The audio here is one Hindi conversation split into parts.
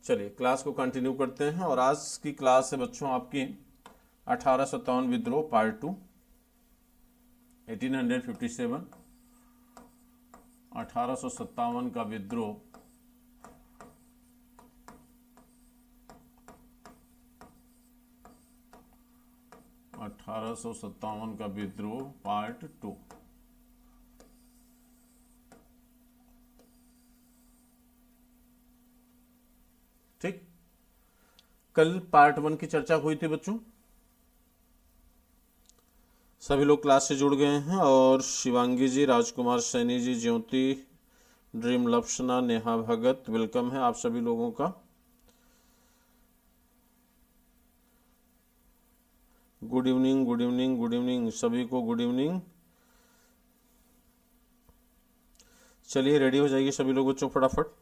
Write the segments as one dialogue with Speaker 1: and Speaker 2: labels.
Speaker 1: चलिए क्लास को कंटिन्यू करते हैं और आज की क्लास है बच्चों आपकी 1857 विद्रोह पार्ट 2 1857 1857 का विद्रोह पार्ट 2। ठीक, कल पार्ट 1 की चर्चा हुई थी बच्चों। सभी लोग क्लास से जुड़ गए हैं और शिवांगी जी, राजकुमार सैनी जी, ज्योति, ड्रीम लप्सना, नेहा भगत, वेलकम है आप सभी लोगों का। Good evening, good evening, good evening सभी को, गुड इवनिंग। चलिए रेडी हो जाइए सभी लोग बच्चों फटाफट।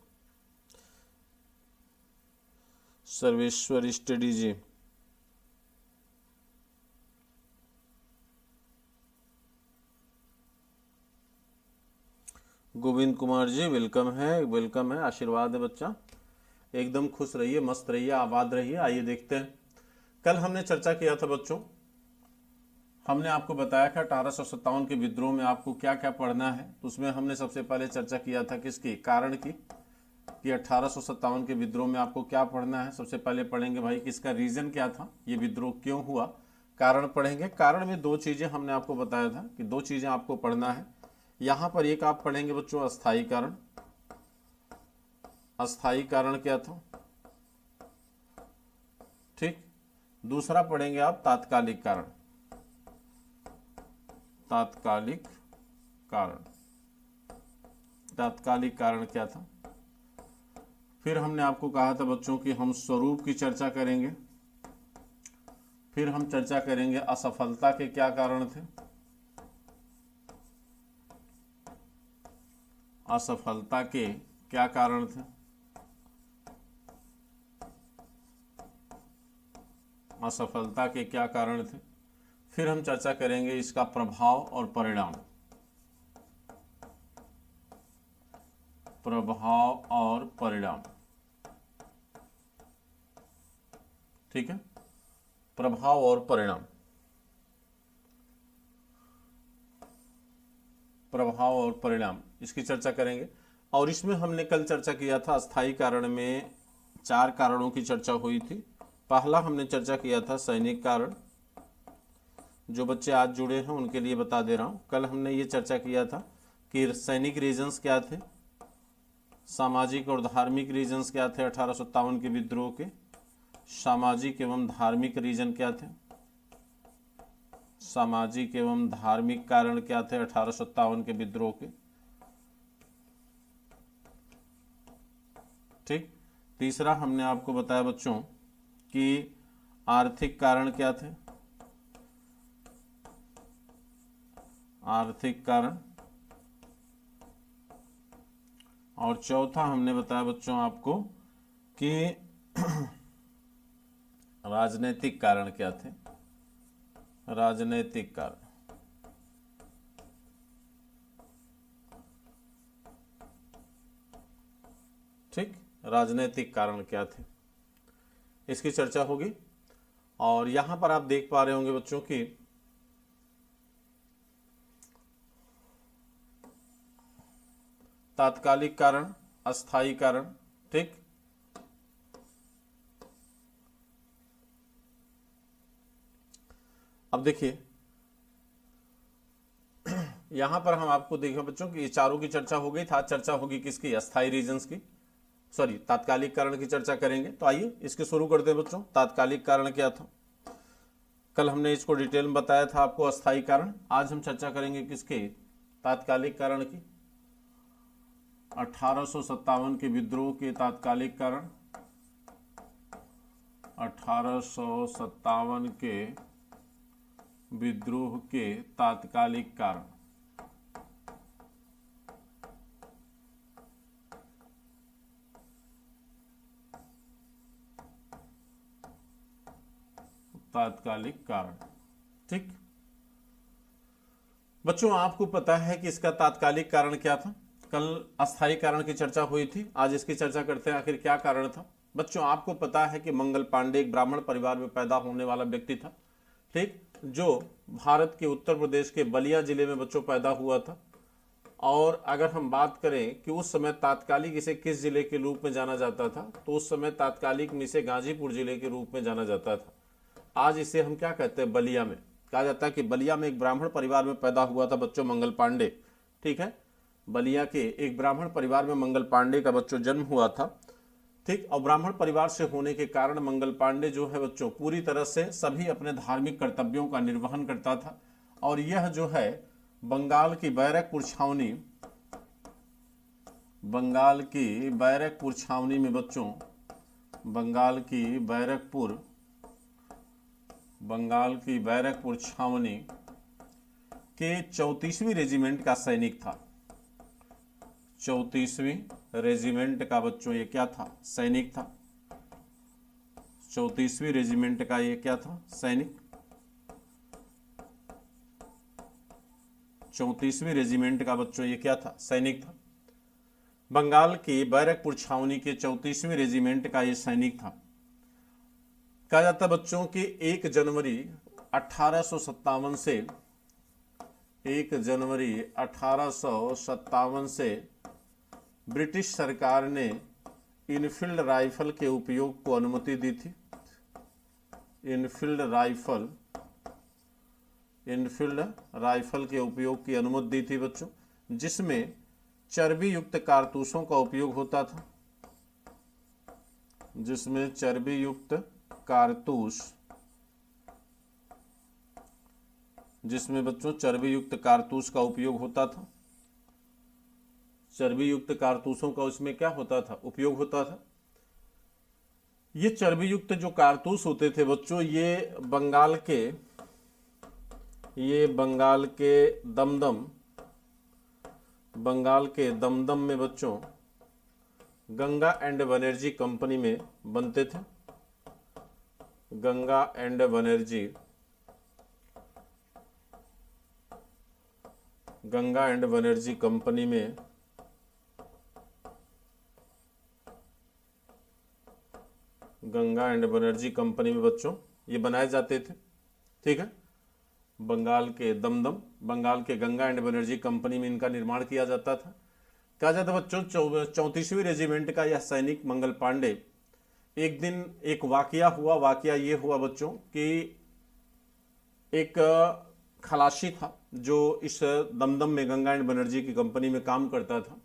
Speaker 1: सर्वेश्वर स्टडी जी, गोविंद कुमार जी वेलकम है, वेलकम है, आशीर्वाद है बच्चा। एकदम खुश रहिए, मस्त रहिए, आबाद रहिए। आइए देखते हैं, कल हमने चर्चा किया था बच्चों, हमने आपको बताया कि 1857 के विद्रोह में आपको क्या क्या पढ़ना है। तो उसमें हमने सबसे पहले चर्चा किया था किसकी, कारण की, कि 1857 के विद्रोह में आपको क्या पढ़ना है। सबसे पहले पढ़ेंगे भाई कि इसका रीजन क्या था, ये विद्रोह क्यों हुआ, कारण पढ़ेंगे। कारण में दो चीजें हमने आपको बताया था कि दो चीजें आपको पढ़ना है। यहां पर एक आप पढ़ेंगे बच्चों अस्थायी कारण। अस्थायी कारण क्या था, ठीक। दूसरा पढ़ेंगे आप तात्कालिक कारण। तात्कालिक कारण, तात्कालिक कारण क्या था। फिर हमने आपको कहा था बच्चों कि हम स्वरूप की चर्चा करेंगे। फिर हम चर्चा करेंगे असफलता के क्या कारण थे, असफलता के क्या कारण थे, असफलता के क्या कारण थे। फिर हम चर्चा करेंगे इसका प्रभाव और परिणाम, प्रभाव और परिणाम, ठीक है, प्रभाव और परिणाम, प्रभाव और परिणाम, इसकी चर्चा करेंगे। और इसमें हमने कल चर्चा किया था अस्थायी कारण में 4 कारणों की चर्चा हुई थी। पहला हमने चर्चा किया था सैनिक कारण। जो बच्चे आज जुड़े हैं उनके लिए बता दे रहा हूं, कल हमने ये चर्चा किया था कि सैनिक रीजन्स क्या थे, सामाजिक और धार्मिक रीजन्स क्या थे 1857 के विद्रोह के। सामाजिक एवं धार्मिक रीजन क्या थे, सामाजिक एवं धार्मिक कारण क्या थे 1857 के विद्रोह के, ठीक। तीसरा हमने आपको बताया बच्चों कि आर्थिक कारण क्या थे, आर्थिक कारण। और चौथा हमने बताया बच्चों आपको कि राजनीतिक कारण क्या थे, राजनीतिक कारण, ठीक, राजनीतिक कारण क्या थे, इसकी चर्चा होगी। और यहां पर आप देख पा रहे होंगे बच्चों की तात्कालिक कारण, अस्थायी कारण, ठीक। अब देखिए यहां पर हम आपको देखें बच्चों कि ये चारों की चर्चा हो गई था। चर्चा होगी किसकी, अस्थायी रीजन्स की, सॉरी तात्कालिक कारण की चर्चा करेंगे। तो आइए इसके शुरू करते हैं बच्चों। तात्कालिक कारण क्या था, कल हमने इसको डिटेल में बताया था आपको अस्थायी कारण। आज हम चर्चा करेंगे किसके, तात्कालिक कारण की। 1857 के विद्रोह के तात्कालिक कारण, 1857 के विद्रोह के तात्कालिक कारण, तात्कालिक कारण, ठीक। बच्चों आपको पता है कि इसका तात्कालिक कारण क्या था। कल अस्थायी कारण की चर्चा हुई थी, आज इसकी चर्चा करते हैं आखिर क्या कारण था। बच्चों आपको पता है कि मंगल पांडे एक ब्राह्मण परिवार में पैदा होने वाला व्यक्ति था, ठीक, जो भारत के उत्तर प्रदेश के बलिया जिले में बच्चों पैदा हुआ था। और अगर हम बात करें कि उस समय तात्कालिक इसे किस जिले के रूप में जाना जाता था, तो उस समय तात्कालिक में इसे गाजीपुर जिले के रूप में जाना जाता था। आज इसे हम क्या कहते हैं, बलिया में कहा जाता है कि बलिया में एक ब्राह्मण परिवार में पैदा हुआ था बच्चों मंगल पांडे, ठीक है। बलिया के एक ब्राह्मण परिवार में मंगल पांडे का बच्चों जन्म हुआ था, ठीक। और ब्राह्मण परिवार से होने के कारण मंगल पांडे जो है बच्चों पूरी तरह से सभी अपने धार्मिक कर्तव्यों का निर्वहन करता था। और यह जो है बंगाल की बैरकपुर छावनी, बंगाल की बैरकपुर छावनी में बच्चों, बंगाल की बैरकपुर छावनी के 34वीं रेजिमेंट का सैनिक था। 34वीं रेजिमेंट का बच्चों ये क्या था, सैनिक था। 34वीं रेजिमेंट का ये क्या था, सैनिक। 34वीं रेजिमेंट का बच्चों ये क्या था, सैनिक था। बंगाल की बैरकपुर छावनी के 34वीं रेजिमेंट का ये सैनिक था। कहा जाता बच्चों कि 1 जनवरी 1857 से 1 जनवरी 1857 से ब्रिटिश सरकार ने इनफील्ड राइफल के उपयोग को अनुमति दी थी। इनफील्ड राइफल के उपयोग की अनुमति दी थी बच्चों, जिसमें चर्बी युक्त कारतूसों का उपयोग होता था, जिसमें चर्बी युक्त कारतूस, जिसमें बच्चों चर्बी युक्त कारतूस का उपयोग होता था। चर्बी युक्त कारतूसों का उसमें क्या होता था, उपयोग होता था। ये चर्बी युक्त जो कारतूस होते थे बच्चों, ये बंगाल के दमदम में बच्चों गंगा एंड बनर्जी कंपनी में बनते थे। गंगा एंड बनर्जी कंपनी में बच्चों ये बनाए जाते थे, ठीक है। बंगाल के गंगा एंड बनर्जी कंपनी में इनका निर्माण किया जाता था। कहा जाता बच्चों 34वीं रेजिमेंट का यह सैनिक मंगल पांडे, एक दिन एक वाकया ये हुआ बच्चों कि एक खलासी था जो इस दमदम में गंगा एंड बनर्जी की कंपनी में काम करता था।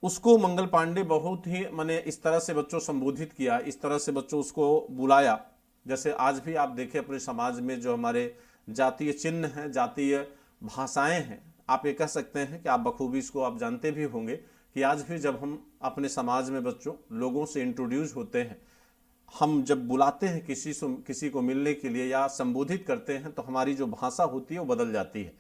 Speaker 1: उसको मंगल पांडे बहुत ही माने इस तरह से बच्चों संबोधित किया, इस तरह से बच्चों उसको बुलाया, जैसे आज भी आप देखें अपने समाज में जो हमारे जातीय चिन्ह हैं, जातीय भाषाएं हैं, आप ये कह सकते हैं कि आप बखूबी इसको आप जानते भी होंगे कि आज भी जब हम अपने समाज में बच्चों लोगों से इंट्रोड्यूस होते हैं, हम जब बुलाते हैं किसी को मिलने के लिए या संबोधित करते हैं, तो हमारी जो भाषा होती है वो बदल जाती है,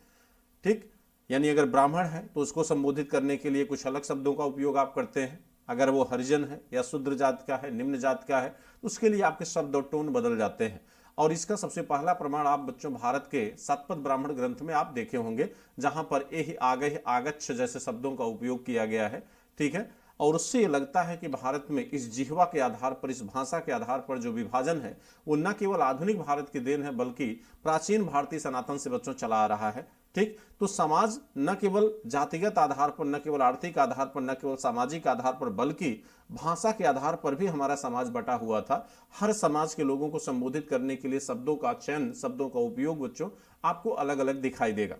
Speaker 1: ठीक। यानी अगर ब्राह्मण है तो उसको संबोधित करने के लिए कुछ अलग शब्दों का उपयोग आप करते हैं, अगर वो हरिजन है या शूद्र जात का है, निम्न जात का है, तो उसके लिए आपके शब्द और टोन बदल जाते हैं। और इसका सबसे पहला प्रमाण आप बच्चों भारत के शतपथ ब्राह्मण ग्रंथ में आप देखे होंगे, जहां पर एहि आगहि आगच्छ जैसे शब्दों का उपयोग किया गया है, ठीक है। और उससे ये लगता है कि भारत में इस जिह्वा के आधार पर, इस भाषा के आधार पर जो विभाजन है वो न केवल आधुनिक भारत की देन है, बल्कि प्राचीन भारतीय सनातन से बच्चों चला आ रहा है, ठीक। तो समाज न केवल जातिगत आधार पर, न केवल आर्थिक आधार पर, न केवल सामाजिक आधार पर, बल्कि भाषा के आधार पर भी हमारा समाज बटा हुआ था। हर समाज के लोगों को संबोधित करने के लिए शब्दों का चयन, शब्दों का उपयोग बच्चों आपको अलग अलग दिखाई देगा।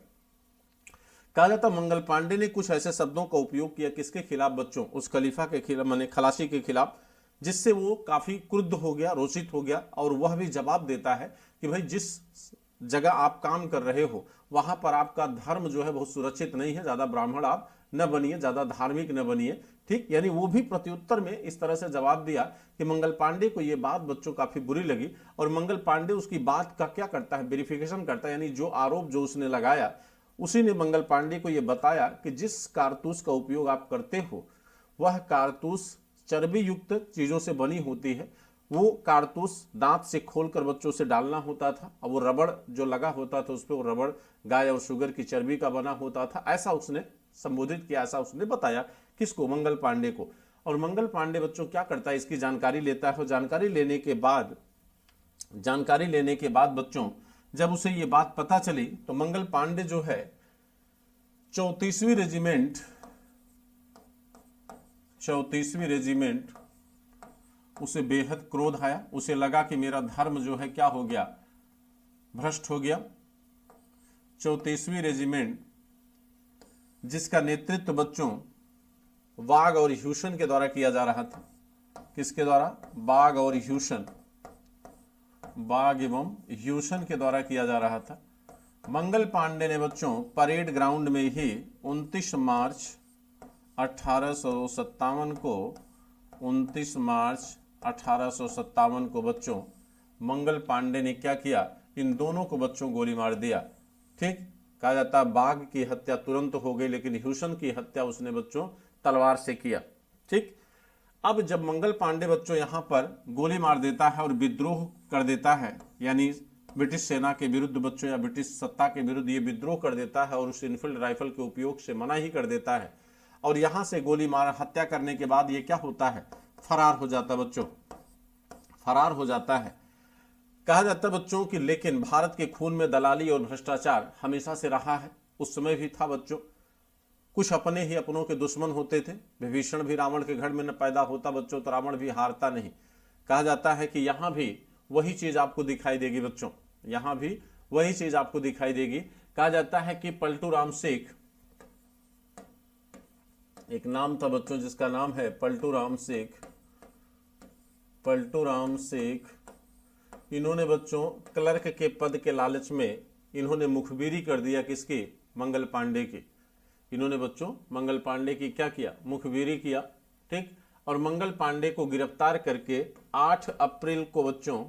Speaker 1: कहा जाता मंगल पांडे ने कुछ ऐसे शब्दों का उपयोग किया, किसके खिलाफ बच्चों, उस खलीफा के खिलाफ, माने खलासी के खिलाफ, जिससे वो काफी क्रुद्ध हो गया, रोषित हो गया। और वह भी जवाब देता है कि भाई जिस जगह आप काम कर रहे हो वहां पर आपका धर्म जो है बहुत सुरक्षित नहीं है, ज्यादा ब्राह्मण आप न बनिए, ज्यादा धार्मिक न बनिए, ठीक। यानी वो भी प्रत्युत्तर में इस तरह से जवाब दिया कि मंगल पांडे को ये बात बच्चों काफी बुरी लगी। और मंगल पांडे उसकी बात का क्या करता है, वेरिफिकेशन करता है, यानी जो आरोप जो उसने लगाया उसी ने मंगल पांडे को यह बताया कि जिस कारतूस का उपयोग आप करते हो वह कारतूस चर्बी युक्त चीजों से बनी होती है। वो कारतूस दांत से खोलकर बच्चों से डालना होता था, और वो रबड़ जो लगा होता था उस पर वो रबड़ गाय और शुगर की चर्बी का बना होता था। ऐसा उसने संबोधित किया, ऐसा उसने बताया किसको, मंगल पांडे को। और मंगल पांडे बच्चों क्या करता है, इसकी जानकारी लेता है। और जानकारी लेने के बाद बच्चों जब उसे ये बात पता चली तो मंगल पांडे जो है 34वीं रेजिमेंट उसे बेहद क्रोध आया। उसे लगा कि मेरा धर्म जो है क्या हो गया, भ्रष्ट हो गया। 34वीं रेजिमेंट जिसका नेतृत्व बच्चों वाघ और ह्यूसन के द्वारा किया जा रहा था। किसके द्वारा? वाघ और ह्यूसन, वाघ एवं ह्यूसन के द्वारा किया जा रहा था। मंगल पांडे ने बच्चों परेड ग्राउंड में ही 29 मार्च 1857 को 29 मार्च 1857 को बच्चों मंगल पांडे ने क्या किया, इन दोनों को बच्चों गोली मार दिया। ठीक, कहा जाता है बाघ की हत्या तुरंत हो गई, लेकिन ह्यूसन की हत्या उसने बच्चों तलवार से किया। ठीक, अब जब मंगल पांडे बच्चों यहां पर गोली मार देता है और विद्रोह कर देता है, यानी ब्रिटिश सेना के विरुद्ध बच्चों या ब्रिटिश सत्ता के विरुद्ध ये विद्रोह कर देता है और उस इनफील्ड राइफल के उपयोग से मना ही कर देता है, और यहां से गोली मार हत्या करने के बाद ये क्या होता है, फरार हो जाता है बच्चों, फरार हो जाता है। कहा जाता है बच्चों कि लेकिन भारत के खून में दलाली और भ्रष्टाचार हमेशा से रहा है, उस समय भी था बच्चों। कुछ अपने ही अपनों के दुश्मन होते थे। विभीषण भी रावण के घर में न पैदा होता बच्चों तो रावण भी हारता नहीं। कहा जाता है कि यहां भी वही चीज आपको दिखाई देगी बच्चों, यहां भी वही चीज आपको दिखाई देगी। कहा जाता है कि पलटू राम शेख, एक नाम था बच्चों जिसका नाम है पलटू राम शेख। पलटू राम शेख इन्होंने बच्चों क्लर्क के पद के लालच में इन्होंने मुखबिरी कर दिया, किसकी, मंगल पांडे की। इन्होंने बच्चों मंगल पांडे की क्या किया, मुखबिरी किया। ठीक, और मंगल पांडे को गिरफ्तार करके 8 अप्रैल को बच्चों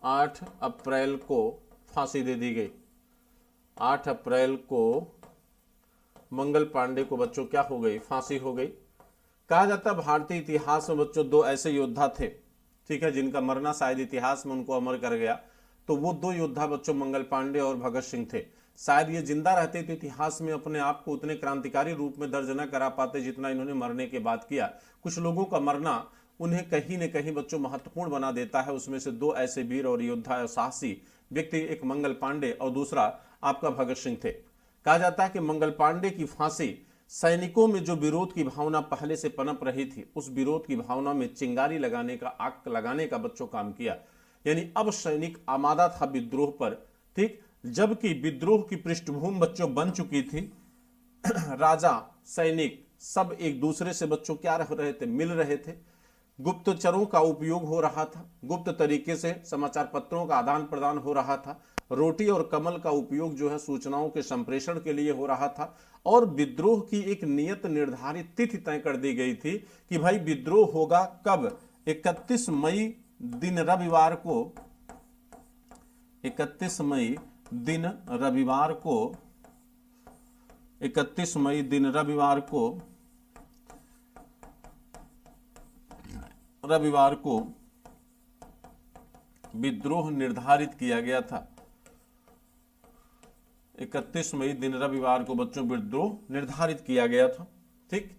Speaker 1: 8 अप्रैल को फांसी दे दी गई। 8 अप्रैल को मंगल पांडे को बच्चों क्या हो गई, फांसी हो गई। कहा जाता है भारतीय इतिहास में बच्चों 2 ऐसे योद्धा थे, ठीक है, जिनका मरना शायद इतिहास में उनको अमर कर गया। तो वो 2 योद्धा बच्चों मंगल पांडे और भगत सिंह थे। शायद ये जिंदा रहते तो इतिहास में अपने आप को उतने क्रांतिकारी रूप में दर्ज न करा पाते जितना इन्होंने मरने के बाद किया। कुछ लोगों का मरना उन्हें कहीं न कहीं बच्चों महत्वपूर्ण बना देता है। उसमें से 2 ऐसे वीर और योद्धा और साहसी व्यक्ति, एक मंगल पांडे और दूसरा आपका भगत सिंह थे। कहा जाता है कि मंगल पांडे की फांसी सैनिकों में जो विरोध की भावना पहले से पनप रही थी, उस विरोध की भावना में चिंगारी लगाने का, आग लगाने का बच्चों काम किया। यानी अब सैनिक आमादा था विद्रोह पर। ठीक, जबकि विद्रोह की पृष्ठभूमि बच्चों बन चुकी थी। राजा, सैनिक सब एक दूसरे से बच्चों क्या रह रहे थे, मिल रहे थे। गुप्तचरों का उपयोग हो रहा था, गुप्त तरीके से समाचार पत्रों का आदान प्रदान हो रहा था। रोटी और कमल का उपयोग जो है सूचनाओं के संप्रेषण के लिए हो रहा था। और विद्रोह की एक नियत निर्धारित तिथि तय कर दी गई थी कि भाई विद्रोह होगा कब, 31 मई दिन रविवार को, 31 मई दिन रविवार को, 31 मई दिन रविवार को विद्रोह निर्धारित किया गया था। 31 मई दिन रविवार को बच्चों विद्रोह निर्धारित किया गया था। ठीक,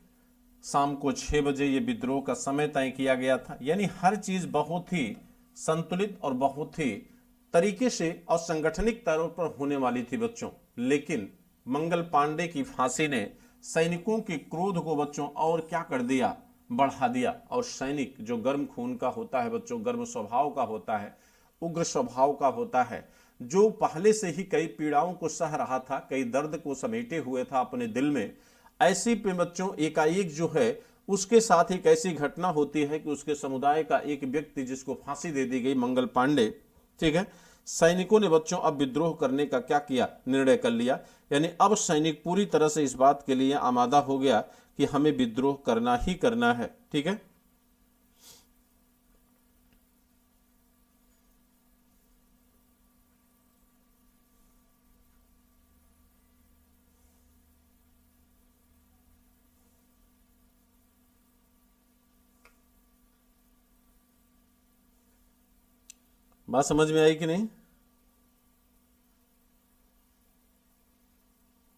Speaker 1: शाम को 6 बजे ये विद्रोह का समय तय किया गया था। यानी हर चीज बहुत ही संतुलित और बहुत ही तरीके से और संगठनिक तौर पर होने वाली थी बच्चों। लेकिन मंगल पांडे की फांसी ने सैनिकों के क्रोध को बच्चों और क्या कर दिया, बढ़ा दिया। और सैनिक जो गर्म खून का होता है बच्चों, गर्म स्वभाव का होता है, उग्र स्वभाव का होता है, जो पहले से ही कई पीड़ाओं को सह रहा था, कई दर्द को समेटे हुए था अपने दिल में, ऐसी पे बच्चों एकाएक जो है उसके साथ एक ऐसी घटना होती है कि उसके समुदाय का एक व्यक्ति जिसको फांसी दे दी गई, मंगल पांडे। ठीक है, सैनिकों ने बच्चों अब विद्रोह करने का क्या किया, निर्णय कर लिया। यानी अब सैनिक पूरी तरह से इस बात के लिए आमादा हो गया कि हमें विद्रोह करना ही करना है। ठीक है, बात समझ में आई कि नहीं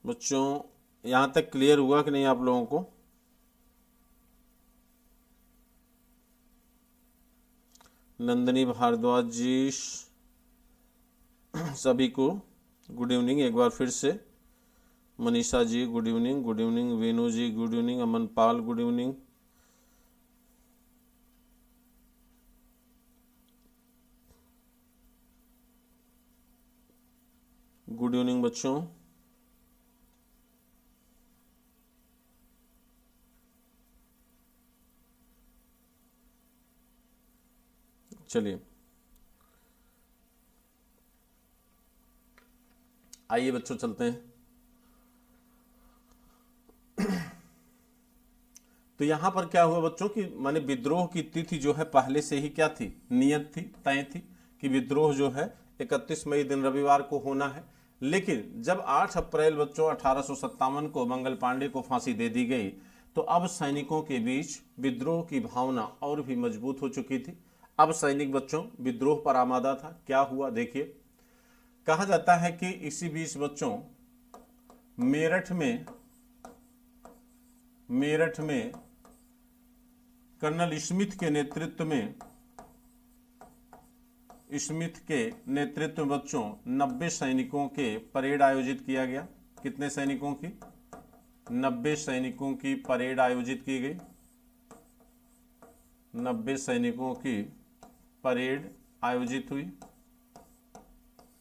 Speaker 1: बच्चों? यहां तक क्लियर हुआ कि नहीं आप लोगों को? नंदिनी भारद्वाज जी, सभी को गुड इवनिंग एक बार फिर से। Manisha ji good evening, good evening. वेणु जी गुड इवनिंग। अमन पाल गुड इवनिंग। गुड इवनिंग बच्चों। चलिए आइए बच्चों चलते हैं। तो यहां पर क्या हुआ बच्चों कि माने विद्रोह की तिथि जो है पहले से ही क्या थी, नियत थी, तय थी कि विद्रोह जो है 31 मई दिन रविवार को होना है। लेकिन जब 8 अप्रैल बच्चों 1857 को मंगल पांडे को फांसी दे दी गई तो अब सैनिकों के बीच विद्रोह की भावना और भी मजबूत हो चुकी थी। अब सैनिक बच्चों विद्रोह पर आमादा था। क्या हुआ देखिए, कहा जाता है कि इसी बीच बच्चों मेरठ में कर्नल स्मिथ के नेतृत्व में बच्चों 90 सैनिकों के परेड आयोजित किया गया। कितने सैनिकों की? 90 सैनिकों की परेड आयोजित की गई। 90 सैनिकों की परेड आयोजित हुई।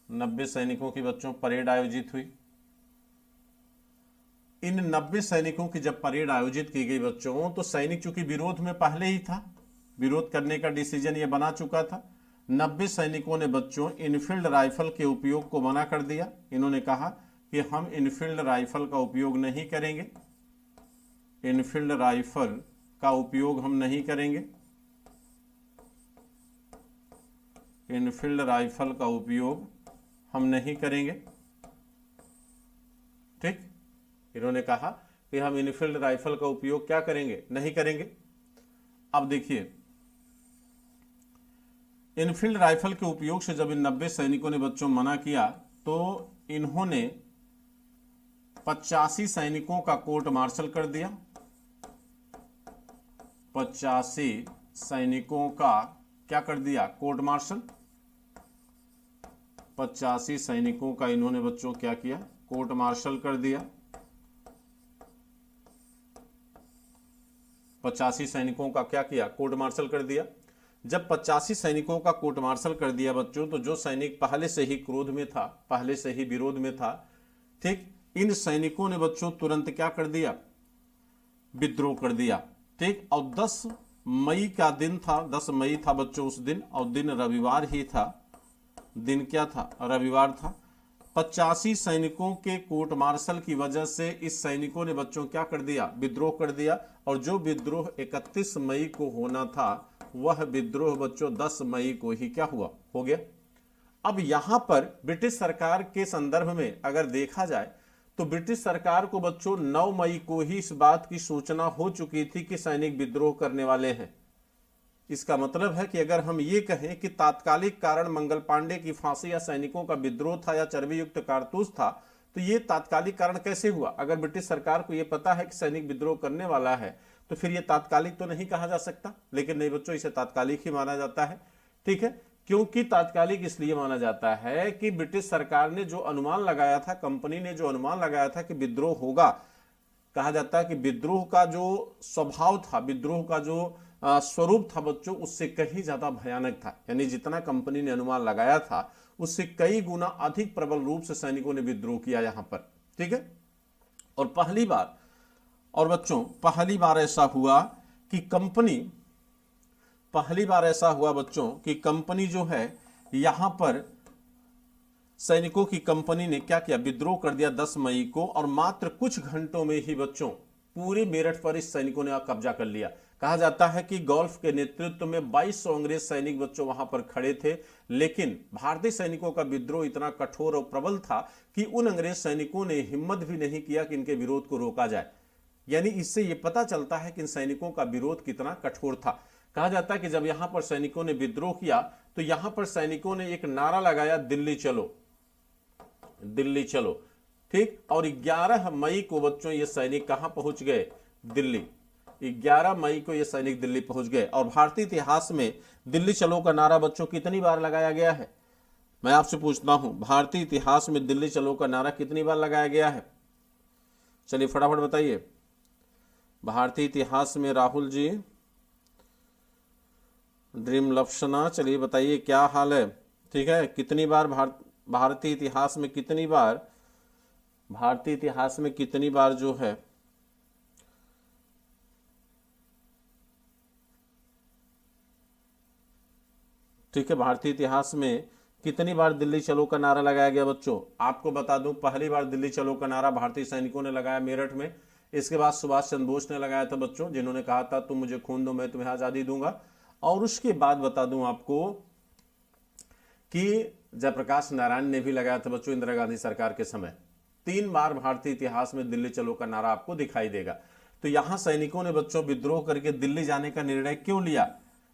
Speaker 1: 90 सैनिकों की बच्चों परेड आयोजित हुई। इन 90 सैनिकों की जब परेड आयोजित की गई बच्चों, तो सैनिक चूंकि विरोध में पहले ही था, विरोध करने का डिसीजन ये बना चुका था। 90 सैनिकों ने बच्चों इनफील्ड राइफल के उपयोग को मना कर दिया। इन्होंने कहा कि हम इनफील्ड राइफल का उपयोग नहीं करेंगे, इनफील्ड राइफल का उपयोग हम नहीं करेंगे, इनफील्ड राइफल का उपयोग हम नहीं करेंगे। ठीक, इन्होंने कहा कि हम इनफील्ड राइफल का उपयोग क्या करेंगे, नहीं करेंगे। अब देखिए, इनफील्ड राइफल के उपयोग से जब इन 90 सैनिकों ने बच्चों मना किया तो इन्होंने 85 सैनिकों का कोर्ट मार्शल कर दिया। 85 सैनिकों का क्या कर दिया, कोर्ट मार्शल। 85 सैनिकों का इन्होंने बच्चों क्या किया, कोर्ट मार्शल कर दिया। 85 सैनिकों का क्या किया, कोर्ट मार्शल कर दिया। जब 85 सैनिकों का कोर्ट मार्शल कर दिया बच्चों, तो जो सैनिक पहले से ही क्रोध में था, पहले से ही विरोध में था, ठीक, इन सैनिकों ने बच्चों तुरंत क्या कर दिया, विद्रोह कर दिया। ठीक, और 10 मई का दिन था, 10 मई था बच्चों उस दिन, और दिन रविवार ही था। दिन क्या था, रविवार था। 85 सैनिकों के कोर्ट मार्शल की वजह से इस सैनिकों ने बच्चों क्या कर दिया, विद्रोह कर दिया। और जो विद्रोह 31 मई को होना था वह विद्रोह बच्चों 10 मई को ही क्या हुआ, हो गया। अब यहां पर ब्रिटिश सरकार के संदर्भ में अगर देखा जाए तो ब्रिटिश सरकार को बच्चों 9 मई को ही इस बात की सूचना हो चुकी थी कि सैनिक विद्रोह करने वाले हैं। इसका मतलब है कि अगर हम ये कहें कि तात्कालिक कारण मंगल पांडे की फांसी या सैनिकों का विद्रोह था या चर्बी युक्त कारतूस था, तो ये तात्कालिक कारण कैसे हुआ? अगर ब्रिटिश सरकार को यह पता है कि सैनिक विद्रोह करने वाला है तो फिर यह तात्कालिक तो नहीं कहा जा सकता। लेकिन नहीं बच्चों, इसे तात्कालिक ही माना जाता है। ठीक है, क्योंकि तात्कालिक इसलिए माना जाता है कि ब्रिटिश सरकार ने जो अनुमान लगाया था, कंपनी ने जो अनुमान लगाया था कि विद्रोह होगा, कहा जाता है कि विद्रोह का जो स्वभाव था, विद्रोह का जो स्वरूप था बच्चों, उससे कहीं ज्यादा भयानक था। यानी जितना कंपनी ने अनुमान लगाया था उससे कई गुना अधिक प्रबल रूप से सैनिकों ने विद्रोह किया यहां पर। ठीक है, और पहली बार ऐसा हुआ कि कंपनी जो है यहां पर सैनिकों की कंपनी ने क्या किया, विद्रोह कर दिया 10 मई को, और मात्र कुछ घंटों में ही बच्चों पूरे मेरठ पर इस सैनिकों ने कब्जा कर लिया। कहा जाता है कि गॉल्फ के नेतृत्व में 2200 अंग्रेज सैनिक बच्चों वहां पर खड़े थे, लेकिन भारतीय सैनिकों का विद्रोह इतना कठोर और प्रबल था कि उन अंग्रेज सैनिकों ने हिम्मत भी नहीं किया कि इनके विरोध को रोका जाए। यानी इससे यह पता चलता है कि इन सैनिकों का विरोध कितना कठोर था। कहा जाता है कि जब यहां पर सैनिकों ने विद्रोह किया तो यहां पर सैनिकों ने एक नारा लगाया, दिल्ली चलो, दिल्ली चलो। ठीक, और 11 मई को बच्चों ये सैनिक कहां पहुंच गए, दिल्ली। 11 मई को ये सैनिक दिल्ली पहुंच गए। और भारतीय इतिहास में दिल्ली चलो का नारा बच्चों कितनी बार लगाया गया है? मैं आपसे पूछता हूं, भारतीय इतिहास में दिल्ली चलो का नारा कितनी बार लगाया गया है? चलिए फटाफट बताइए। भारतीय इतिहास में राहुल जी, ड्रीम लफ्सना, चलिए बताइए क्या हाल है? ठीक है, कितनी बार भारतीय इतिहास में कितनी बार, भारतीय इतिहास में कितनी बार जो है ठीक है, भारतीय इतिहास में कितनी बार दिल्ली चलो का नारा लगाया गया बच्चों? आपको बता दूं, पहली बार दिल्ली चलो का नारा भारतीय सैनिकों ने लगाया मेरठ में। इसके बाद सुभाष चंद्र बोस ने लगाया था बच्चों, जिन्होंने कहा था तुम मुझे खून दो मैं तुम्हें आजादी दूंगा। और उसके बाद बता दूं आपको कि जयप्रकाश नारायण ने भी लगाया था बच्चों इंदिरा गांधी सरकार के समय। 3 बार भारतीय इतिहास में दिल्ली चलो का नारा आपको दिखाई देगा। तो यहां सैनिकों ने बच्चों विद्रोह करके दिल्ली जाने का निर्णय क्यों लिया?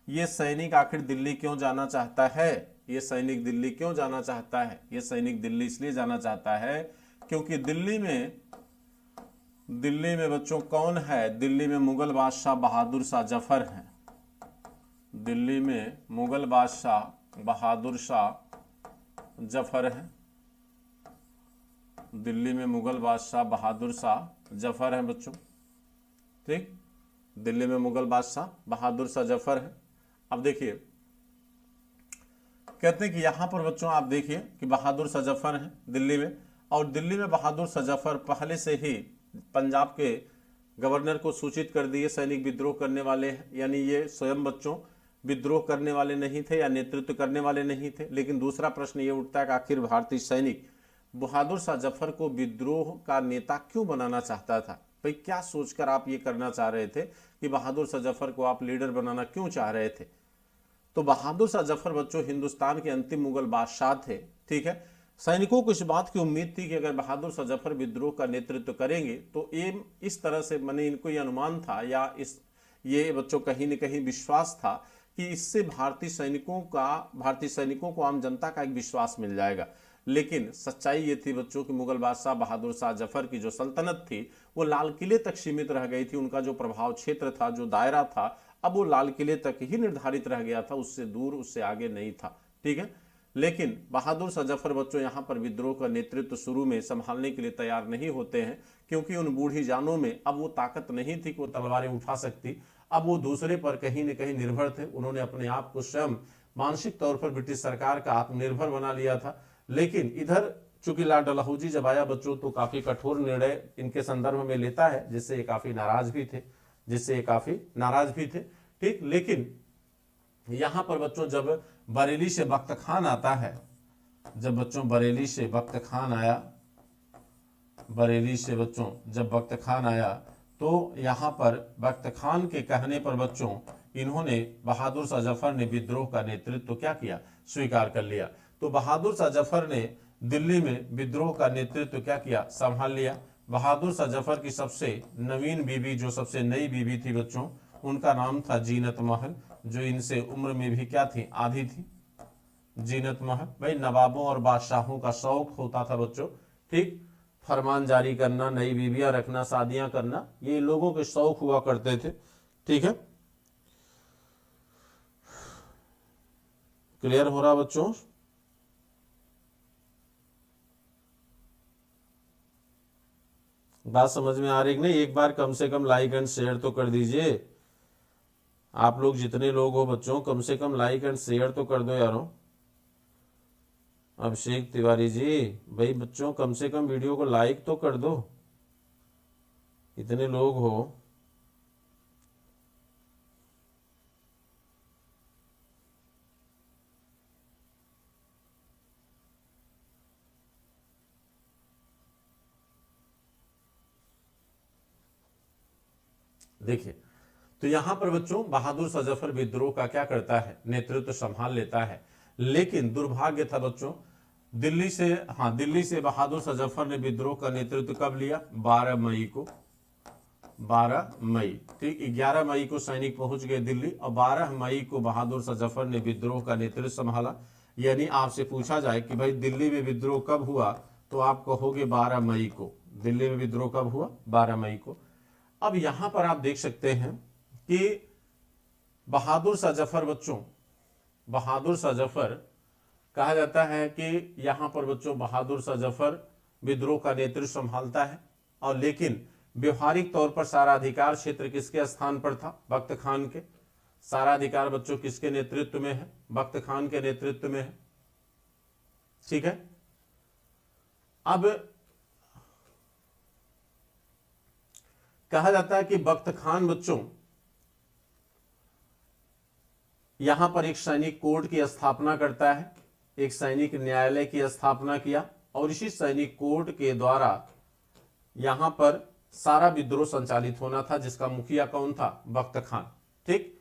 Speaker 1: ये सैनिक आखिर दिल्ली क्यों जाना चाहता है? ये सैनिक दिल्ली क्यों जाना चाहता है? ये सैनिक दिल्ली इसलिए जाना चाहता है क्योंकि दिल्ली में बच्चों कौन है? दिल्ली में मुगल बादशाह बहादुर शाह जफर हैं। दिल्ली में मुगल बादशाह बहादुर शाह जफर है। दिल्ली में मुगल बादशाह बहादुर शाह जफर है बच्चों। ठीक, दिल्ली में मुगल बादशाह बहादुर शाह जफर है। अब देखिए, कहते हैं कि यहां पर बच्चों आप देखिए कि बहादुर शाह जफर हैं दिल्ली में। और दिल्ली में बहादुर शाह जफर पहले से ही पंजाब के गवर्नर को सूचित कर दिए सैनिक विद्रोह करने वाले हैं। यानी ये स्वयं बच्चों विद्रोह करने वाले नहीं थे या नेतृत्व करने वाले नहीं थे। लेकिन दूसरा प्रश्न ये उठता है कि आखिर भारतीय सैनिक बहादुर शाह जफर को विद्रोह का नेता क्यों बनाना चाहता था? भाई क्या सोचकर आप ये करना चाह रहे थे कि बहादुर शाह जफर को आप लीडर बनाना क्यों चाह रहे थे? तो बहादुर शाह जफर बच्चों हिंदुस्तान के अंतिम मुगल बादशाह थे। ठीक है, सैनिकों को इस बात की उम्मीद थी कि अगर बहादुर शाह जफर विद्रोह का नेतृत्व करेंगे तो ये इस तरह से मैंने इनको ये अनुमान था या ये बच्चों कहीं न कहीं विश्वास था कि इससे भारतीय सैनिकों को आम जनता का एक विश्वास मिल जाएगा। लेकिन सच्चाई ये थी बच्चों कि मुगल बादशाह बहादुर शाह जफर की जो सल्तनत थी वो लाल किले तक सीमित रह गई थी। उनका जो प्रभाव क्षेत्र था, जो दायरा था, अब वो लाल किले तक ही निर्धारित रह गया था, उससे दूर, उससे आगे नहीं था। ठीक है, लेकिन बहादुर शाह जफर बच्चों यहाँ पर विद्रोह का नेतृत्व शुरू में संभालने के लिए तैयार नहीं होते हैं, क्योंकि उन बूढ़ी जानों में अब वो ताकत नहीं थी कि वो तलवारें उठा सकती। अब वो दूसरे पर कहीं न कहीं निर्भर थे। उन्होंने अपने आप को स्वयं मानसिक तौर पर ब्रिटिश सरकार का आत्मनिर्भर बना लिया था। लेकिन इधर चूंकि लॉर्ड डलहौजी जब आया बच्चों तो काफी कठोर निर्णय इनके संदर्भ में लेता है, जिससे ये काफी नाराज भी थे। ठीक, लेकिन यहां पर बच्चों जब बरेली से बख्त खान आता है, जब बच्चों बरेली से बख्त खान आया, बरेली से बच्चों जब बख्त खान आया तो यहां पर बख्त खान के कहने पर बच्चों इन्होंने बहादुर शाह जफर ने विद्रोह का नेतृत्व क्या किया? स्वीकार कर लिया। तो बहादुर शाह जफर ने दिल्ली में विद्रोह का नेतृत्व क्या किया? संभाल लिया। बहादुर शाह जफर की सबसे नवीन बीवी, जो सबसे नई बीवी थी बच्चों, उनका नाम था जीनत महल, जो इनसे उम्र में भी क्या थी? आधी थी। जीनत महल, भाई नवाबों और बादशाहों का शौक होता था बच्चों, ठीक, फरमान जारी करना, नई बीवियां रखना, शादियां करना, ये लोगों के शौक हुआ करते थे। ठीक है, क्लियर हो रहा बच्चों? बात समझ में आ रही कि नहीं? एक बार कम से कम लाइक एंड शेयर तो कर दीजिए। आप लोग जितने लोग हो बच्चों, कम से कम लाइक एंड शेयर तो कर दो यारों। अभिषेक तिवारी जी, भाई बच्चों कम से कम वीडियो को लाइक तो कर दो, इतने लोग हो। देखिए, तो यहां पर बच्चों बहादुर शाह जफर विद्रोह का क्या करता है? नेतृत्व संभाल लेता है। लेकिन दुर्भाग्य था बच्चों, दिल्ली से बहादुर शाह जफर ने विद्रोह का नेतृत्व कब लिया? 12 मई को। 12 मई, ठीक, 11 मई को सैनिक पहुंच गए दिल्ली और 12 मई को बहादुर शाह जफर ने विद्रोह का नेतृत्व संभाला। यानी आपसे पूछा जाए कि भाई दिल्ली में विद्रोह कब हुआ, तो आप कहोगे 12 मई को। दिल्ली में विद्रोह कब हुआ? 12 मई को। अब यहां पर आप देख सकते हैं कि बहादुर शाह जफर बच्चों, बहादुर शाह जफर कहा जाता है कि यहां पर बच्चों बहादुर शाह जफर विद्रोह का नेतृत्व संभालता है, और लेकिन व्यवहारिक तौर पर सारा अधिकार क्षेत्र किसके स्थान पर था? बख्त खान के। सारा अधिकार बच्चों किसके नेतृत्व में है? बख्त खान के नेतृत्व में है। ठीक है। अब कहा जाता है कि बख्त खान बच्चों यहां पर एक सैनिक कोर्ट की स्थापना करता है, एक सैनिक न्यायालय की स्थापना किया, और इसी सैनिक कोर्ट के द्वारा यहां पर सारा विद्रोह संचालित होना था, जिसका मुखिया कौन था? बख्त खान। ठीक।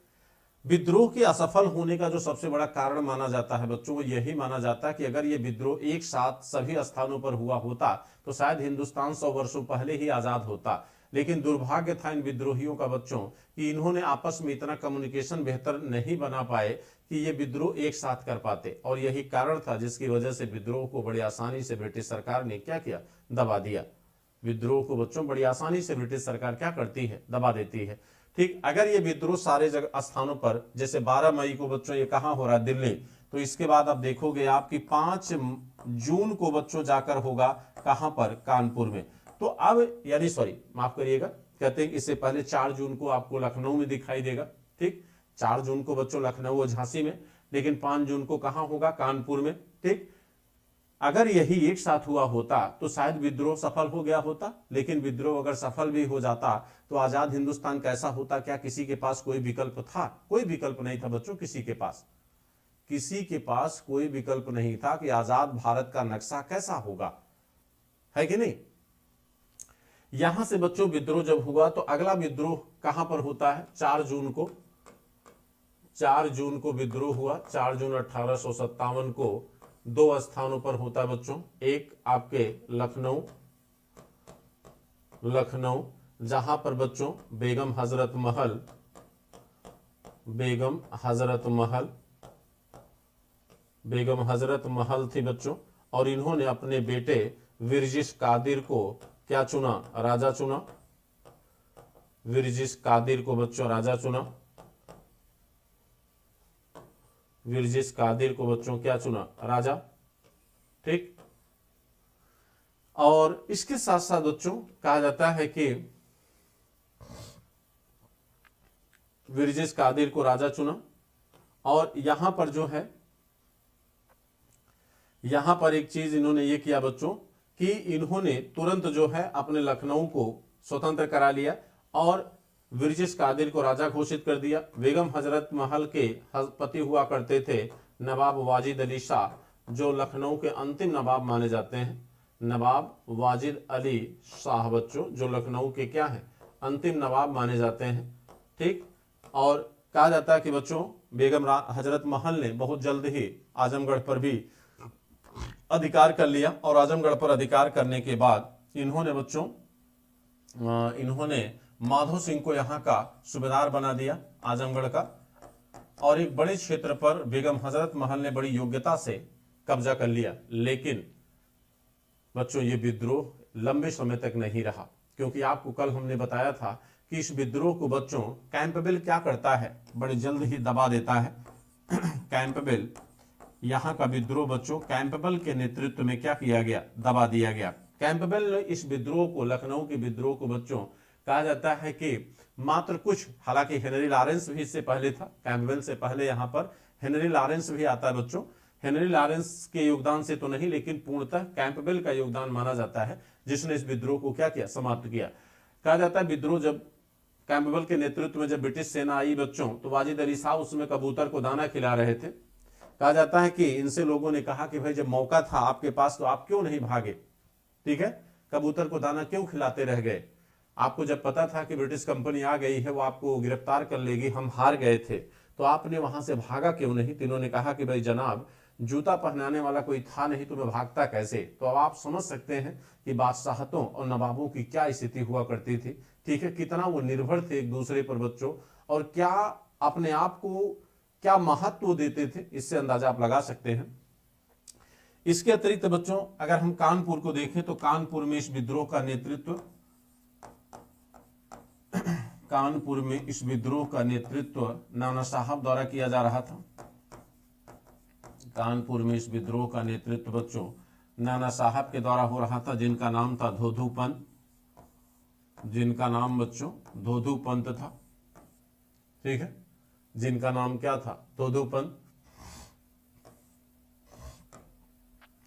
Speaker 1: विद्रोह के असफल होने का जो सबसे बड़ा कारण माना जाता है बच्चों, वो यही माना जाता है कि अगर ये विद्रोह एक साथ सभी स्थानों पर हुआ होता तो शायद हिंदुस्तान 100 वर्षों पहले ही आजाद होता। लेकिन दुर्भाग्य था इन विद्रोहियों का बच्चों कि इन्होंने आपस में इतना कम्युनिकेशन बेहतर नहीं बना पाए कि ये विद्रोह एक साथ कर पाते, और यही कारण था जिसकी वजह से विद्रोह को बड़ी आसानी से ब्रिटिश सरकार ने क्या किया? दबा दिया। विद्रोह को बच्चों बड़ी आसानी से ब्रिटिश सरकार क्या करती है? दबा देती है। ठीक। अगर ये विद्रोह सारे जगह स्थानों पर, जैसे 12 मई को बच्चों ये कहां हो रहा है? दिल्ली। तो इसके बाद आप देखोगे आपकी 5 जून को बच्चों जाकर होगा कहां पर? कानपुर में। तो अब यानी सॉरी माफ करिएगा, कहते हैं इससे पहले 4 जून को आपको लखनऊ में दिखाई देगा। ठीक। 4 जून को बच्चों लखनऊ और झांसी में, लेकिन 5 जून को कहां होगा? कानपुर में। ठीक। अगर यही एक साथ हुआ होता तो शायद विद्रोह सफल हो गया होता, लेकिन विद्रोह अगर सफल भी हो जाता तो आजाद हिंदुस्तान कैसा होता? क्या किसी के पास कोई विकल्प था? कोई विकल्प नहीं था बच्चों, किसी के पास, किसी के पास कोई विकल्प नहीं था कि आजाद भारत का नक्शा कैसा होगा, है कि नहीं। यहां से बच्चों विद्रोह जब हुआ तो अगला विद्रोह कहां पर होता है? 4 जून को। 4 जून को विद्रोह हुआ। 4 जून 1857 को 2 स्थानों पर होता है बच्चों। एक आपके लखनऊ, लखनऊ जहां पर बच्चों बेगम हजरत महल, बेगम हजरत महल, बेगम हजरत महल थी बच्चों, और इन्होंने अपने बेटे विरजिश कादिर को क्या चुना? राजा चुना। विरजिश कादिर को बच्चों राजा चुना। विरजिश कादिर को बच्चों क्या चुना? राजा। ठीक। और इसके साथ साथ बच्चों कहा जाता है कि विरजिश कादिर को राजा चुना, और यहां पर जो है, यहां पर एक चीज इन्होंने ये किया बच्चों कि इन्होंने तुरंत जो है अपने लखनऊ को स्वतंत्र करा लिया और विरजिश कादिर को राजा घोषित कर दिया। बेगम हजरत महल के पति हुआ करते थे नवाब वाजिद अली शाह, जो लखनऊ के अंतिम नवाब माने जाते हैं। नवाब वाजिद अली शाह बच्चों जो लखनऊ के क्या हैं? अंतिम नवाब माने जाते हैं। ठीक। और कहा जाता है कि बच्चों बेगम हजरत महल ने बहुत जल्द ही आजमगढ़ पर भी अधिकार कर लिया, और आजमगढ़ पर अधिकार करने के बाद इन्होंने बच्चों इन्होंने माधो सिंह को यहाँ का सूबेदार बना दिया आजमगढ़ का, और एक बड़े क्षेत्र पर बेगम हजरत महल ने बड़ी योग्यता से कब्जा कर लिया। लेकिन बच्चों ये विद्रोह लंबे समय तक नहीं रहा, क्योंकि आपको कल हमने बताया था कि इस विद्रोह को बच्चों कैंपबेल क्या करता है? बड़े जल्द ही दबा देता है। कैंपबेल, यहाँ का विद्रोह बच्चों कैंपबेल के नेतृत्व में क्या किया गया? दबा दिया गया। कैंपबेल ने इस विद्रोह को, लखनऊ के विद्रोह को बच्चों कहा जाता है कि मात्र कुछ, हालांकि हेनरी लॉरेंस भी इससे पहले था, कैंपबेल से पहले यहाँ पर हेनरी लॉरेंस भी आता है बच्चों। हेनरी लॉरेंस के योगदान से तो नहीं, लेकिन पूर्णतः कैंपबेल का योगदान माना जाता है, जिसने इस विद्रोह को क्या किया? समाप्त किया। कहा जाता है विद्रोह जब कैंपबेल के नेतृत्व में जब ब्रिटिश सेना आई बच्चों, तो वाजिद अली शाह उसमें कबूतर को दाना खिला रहे थे। कहा जाता है कि इनसे लोगों ने कहा कि भाई जब मौका था आपके पास तो आप क्यों नहीं भागे? ठीक है, कबूतर को दाना क्यों खिलाते रह गए? आपको जब पता था कि ब्रिटिश कंपनी आ गई है, वो आपको गिरफ्तार कर लेगी, हम हार गए थे, तो आपने वहां से भागा क्यों नहीं? तो इन्होंने कहा कि भाई जनाब, जूता पहनाने वाला कोई था नहीं तो मैं भागता कैसे? तो अब आप समझ सकते हैं कि बादशाहतों और नवाबों की क्या स्थिति हुआ करती थी। ठीक है, कितना वो निर्भर थे एक दूसरे पर बच्चों, और क्या अपने आप को क्या महत्व देते थे, इससे अंदाजा आप लगा सकते हैं। इसके अतिरिक्त बच्चों अगर हम कानपुर को देखें तो कानपुर में इस विद्रोह का नेतृत्व कानपुर में इस विद्रोह का नेतृत्व नाना साहब द्वारा किया जा रहा था। कानपुर में इस विद्रोह का नेतृत्व बच्चों नाना साहब के द्वारा हो रहा था, जिनका नाम था धोधू पंत, जिनका नाम बच्चों धोधू पंत था। ठीक है, जिनका नाम क्या था? धोधू पंत,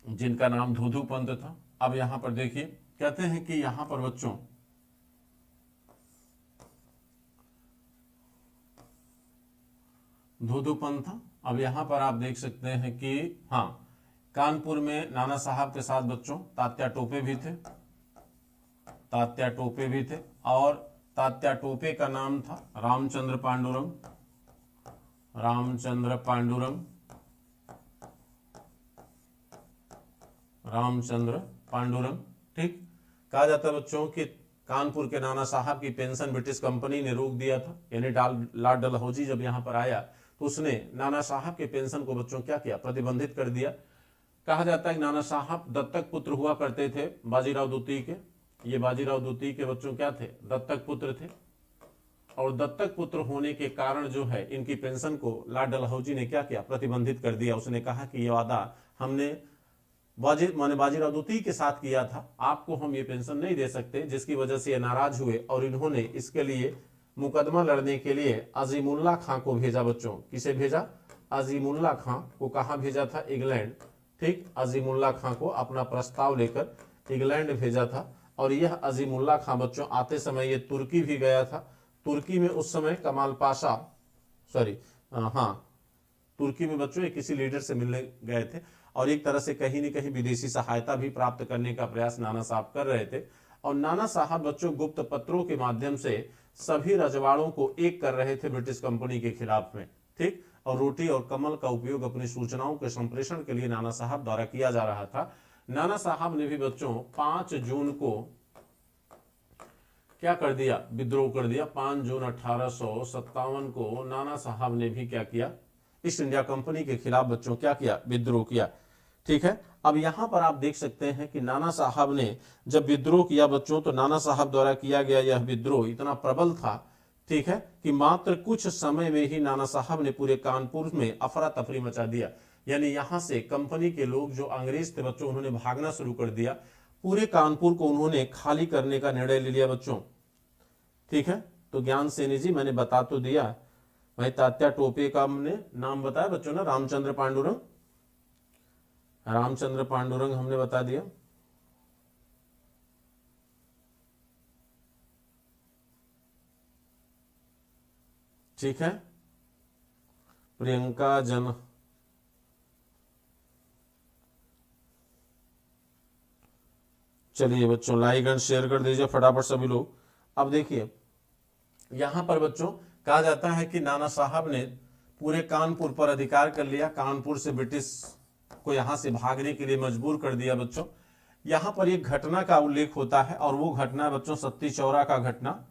Speaker 1: जिनका नाम धोधू पंत था। अब यहां पर देखिए, कहते हैं कि यहां पर बच्चों धोधू पंत था। अब यहां पर आप देख सकते हैं कि हाँ, कानपुर में नाना साहब के साथ बच्चों तात्या टोपे भी थे, तात्या टोपे भी थे, और तात्या टोपे का नाम था रामचंद्र पांडुरंग, रामचंद्र पांडुरंग, रामचंद्र पांडुरंग। ठीक, कहा जाता है बच्चों कि कानपुर के नाना साहब की पेंशन ब्रिटिश कंपनी ने रोक दिया था, यानी लॉर्ड डलहौजी जब यहां पर आया तो उसने नाना साहब के पेंशन को बच्चों क्या किया? प्रतिबंधित कर दिया। कहा जाता है कि नाना साहब दत्तक पुत्र हुआ करते थे बाजीराव द्वितीय के। ये बाजीराव द्वितीय के बच्चों क्या थे? दत्तक पुत्र थे। और दत्तक पुत्र होने के कारण जो है इनकी पेंशन को लॉर्ड डलहौजी ने क्या किया? प्रतिबंधित कर दिया। उसने कहा कि ये वादा हमने बाजीराव द्वितीय के साथ किया था, आपको हम ये पेंशन नहीं दे सकते, जिसकी वजह से ये नाराज हुए और इन्होंने इसके लिए मुकदमा लड़ने के लिए अजीमुल्ला खां को भेजा। बच्चों किसे भेजा? अजीमुल्ला खां को। कहां भेजा था? इंग्लैंड। ठीक, अजीमुल्ला खां को अपना प्रस्ताव लेकर इंग्लैंड भेजा था। और यह अजीमुल्ला खां बच्चों आते समय ये तुर्की भी गया था। तुर्की में उस समय कमाल पाशा, तुर्की में बच्चों ये किसी लीडर से मिलने गए थे और एक तरह से कहीं न कहीं विदेशी सहायता भी प्राप्त करने का प्रयास नाना साहब कर रहे थे। और नाना साहब बच्चों गुप्त पत्रों के माध्यम से सभी रजवाड़ों को एक कर रहे थे ब्रिटिश कंपनी के खिलाफ में। ठीक, और रोटी और कमल का उपयोग अपनी सूचनाओं के संप्रेषण के लिए नाना साहब द्वारा किया जा रहा था। नाना साहब ने भी बच्चों 5 जून को क्या कर दिया? विद्रोह कर दिया। 5 जून 1857 को नाना साहब ने भी क्या किया? ईस्ट इंडिया कंपनी के खिलाफ बच्चों क्या किया? विद्रोह किया। ठीक है, अब यहां पर आप देख सकते हैं कि नाना साहब ने जब विद्रोह किया बच्चों, तो नाना साहब द्वारा किया गया यह विद्रोह इतना प्रबल था, ठीक है, कि मात्र कुछ समय में ही नाना साहब ने पूरे कानपुर में अफरा तफरी मचा दिया। यानी यहां से कंपनी के लोग जो अंग्रेज थे बच्चों, उन्होंने भागना शुरू कर दिया। पूरे कानपुर को उन्होंने खाली करने का निर्णय ले लिया बच्चों। ठीक है, तो ज्ञान सेनी जी मैंने बता तो दिया भाई, तात्या टोपे का हमने नाम बताया बच्चों ना, रामचंद्र पांडुरंग, रामचंद्र पांडुरंग हमने बता दिया। ठीक है, प्रियंका जन, चलिए बच्चों लाइक एंड शेयर कर दीजिए फटाफट सभी लोग। अब देखिए यहां पर बच्चों कहा जाता है कि नाना साहब ने पूरे कानपुर पर अधिकार कर लिया, कानपुर से ब्रिटिश को यहां से भागने के लिए मजबूर कर दिया बच्चों। यहां पर एक घटना का उल्लेख होता है और वो घटना बच्चों सत्ती चौरा का घटना,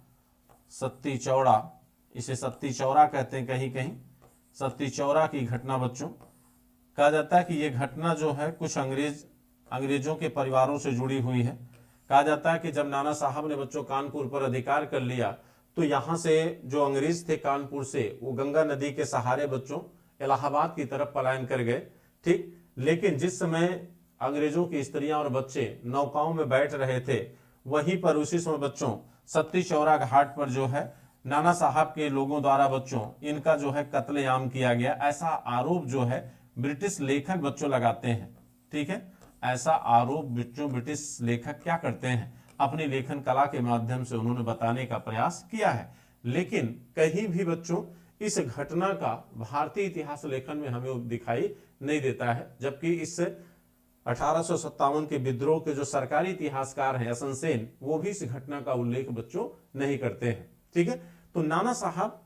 Speaker 1: सत्ती चौरा, इसे सत्ती चौरा कहते हैं कहीं कहीं, सत्ती चौरा की घटना बच्चों। कहा जाता है कि ये घटना जो है कुछ अंग्रेजों के परिवारों से जुड़ी हुई है। कहा जाता है कि जब नाना साहब ने बच्चों कानपुर पर अधिकार कर लिया तो यहां से जो अंग्रेज थे कानपुर से, वो गंगा नदी के सहारे बच्चों इलाहाबाद की तरफ पलायन कर गए। ठीक, लेकिन जिस समय अंग्रेजों की स्त्रियां और बच्चे नौकाओं में बैठ रहे थे, वहीं पर उसी समय बच्चों सत्ती चौरा घाट पर जो है नाना साहब के लोगों द्वारा बच्चों इनका जो है कत्लेआम किया गया। ऐसा आरोप जो है ब्रिटिश लेखक बच्चों लगाते हैं। ठीक है, ऐसा आरोप बच्चों ब्रिटिश लेखक क्या करते हैं, अपनी लेखन कला के माध्यम से उन्होंने बताने का प्रयास किया है। लेकिन कहीं भी बच्चों इस घटना का भारतीय इतिहास लेखन में हमें दिखाई नहीं देता है, जबकि इस 1857 के विद्रोह के जो सरकारी इतिहासकार हैं असनसेन, वो भी इस घटना का उल्लेख बच्चों नहीं करते हैं। ठीक है, तो नाना साहब,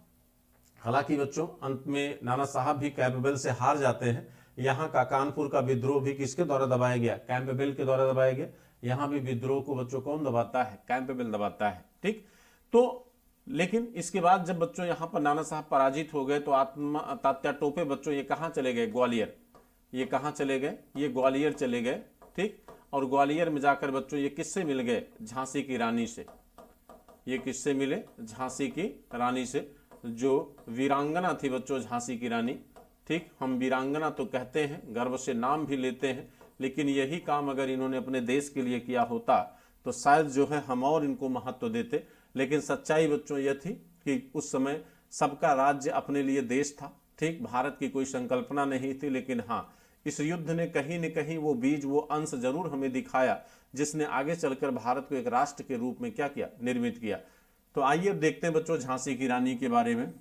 Speaker 1: हालांकि बच्चों अंत में नाना साहब भी कैंपबेल से हार जाते हैं। यहाँ का कानपुर का विद्रोह भी किसके द्वारा दबाया गया? कैंपबेल के द्वारा दबाया गया। यहाँ भी विद्रोह को बच्चों कौन दबाता है? कैंपबेल दबाता है। ठीक, तो लेकिन इसके बाद जब बच्चों यहाँ पर नाना साहब पराजित हो गए तो तात्या टोपे बच्चों ये कहाँ चले गए? ग्वालियर। ये कहाँ चले गए? ये ग्वालियर चले गए। ठीक, और ग्वालियर में जाकर बच्चों ये किससे मिल गए? झांसी की रानी से। ये किससे मिले? झांसी की रानी से, जो वीरांगना थी बच्चों झांसी की रानी। ठीक, हम वीरांगना तो कहते हैं, गर्व से नाम भी लेते हैं, लेकिन यही काम अगर इन्होंने अपने देश के लिए किया होता तो शायद जो है हम और इनको महत्व देते। लेकिन सच्चाई बच्चों यह थी कि उस समय सबका राज्य अपने लिए देश था। ठीक, भारत की कोई संकल्पना नहीं थी, लेकिन हाँ, इस युद्ध ने कहीं न कहीं वो बीज, वो अंश जरूर हमें दिखाया जिसने आगे चलकर भारत को एक राष्ट्र के रूप में क्या किया? निर्मित किया। तो आइए अब देखते हैं बच्चों झांसी की रानी के बारे में।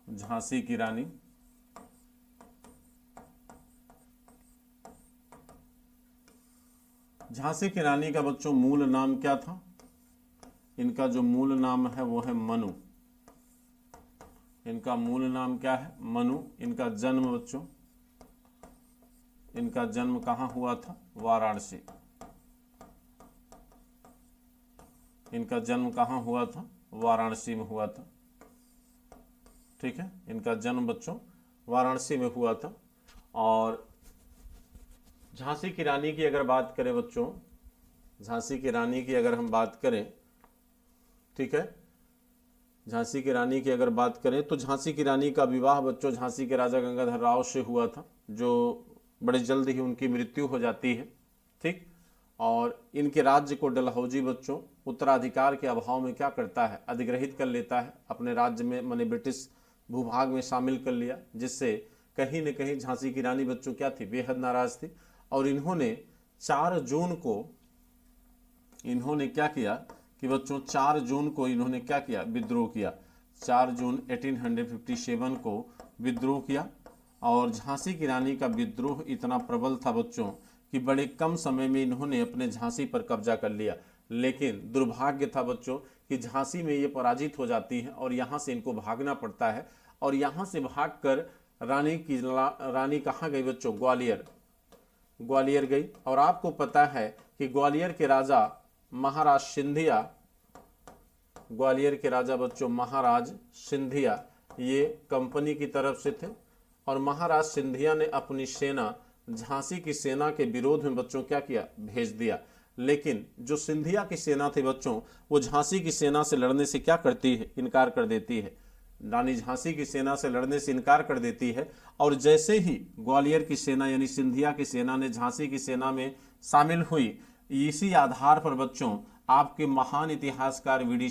Speaker 1: झांसी की रानी, झांसी की रानी का बच्चों मूल नाम क्या था? इनका जो मूल नाम है वो है मनु। इनका मूल नाम क्या है? मनु। इनका जन्म बच्चों, इनका जन्म कहां हुआ था? वाराणसी। इनका जन्म कहां हुआ था? वाराणसी में हुआ था। ठीक है, इनका जन्म बच्चों वाराणसी में हुआ था। और झांसी की रानी की अगर बात करें बच्चों, झांसी की रानी की अगर हम बात करें, ठीक है, झांसी की रानी की अगर बात करें तो झांसी की रानी का विवाह बच्चों झांसी के राजा गंगाधर राव से हुआ था, जो बड़े जल्द ही उनकी मृत्यु हो जाती है। ठीक, और इनके राज्य को डलहौजी बच्चों उत्तराधिकार के अभाव में क्या करता है? अधिग्रहित कर लेता है अपने राज्य में, माने ब्रिटिश भूभाग में शामिल कर लिया, जिससे कहीं न कहीं झांसी की रानी बच्चों क्या थी? बेहद नाराज थी। और इन्होंने 4 जून को इन्होंने क्या किया कि बच्चों 4 जून को इन्होंने क्या किया? विद्रोह किया। 4 जून 1857 को विद्रोह किया। और झांसी की रानी का विद्रोह इतना प्रबल था बच्चों कि बड़े कम समय में इन्होंने अपने झांसी पर कब्जा कर लिया। लेकिन दुर्भाग्य था बच्चों कि झांसी में ये पराजित हो जाती है और यहाँ से इनको भागना पड़ता है। और यहाँ से भागकर रानी कहाँ गई बच्चों? ग्वालियर। ग्वालियर गई। और आपको पता है कि ग्वालियर के राजा महाराज सिंधिया, ग्वालियर के राजा बच्चों महाराज सिंधिया, ये कंपनी की तरफ से थे। और महाराज सिंधिया ने अपनी सेना झांसी की सेना के विरोध में बच्चों क्या किया? भेज दिया। लेकिन जो सिंधिया की सेना थी बच्चों, वो झांसी की सेना से लड़ने से क्या करती है? इनकार कर देती है। रानी झांसी की सेना से लड़ने से इनकार कर देती है। और जैसे ही ग्वालियर की सेना यानी सिंधिया की सेना ने झांसी की सेना में शामिल हुई, इसी आधार पर बच्चों आपके महान इतिहासकार वीडी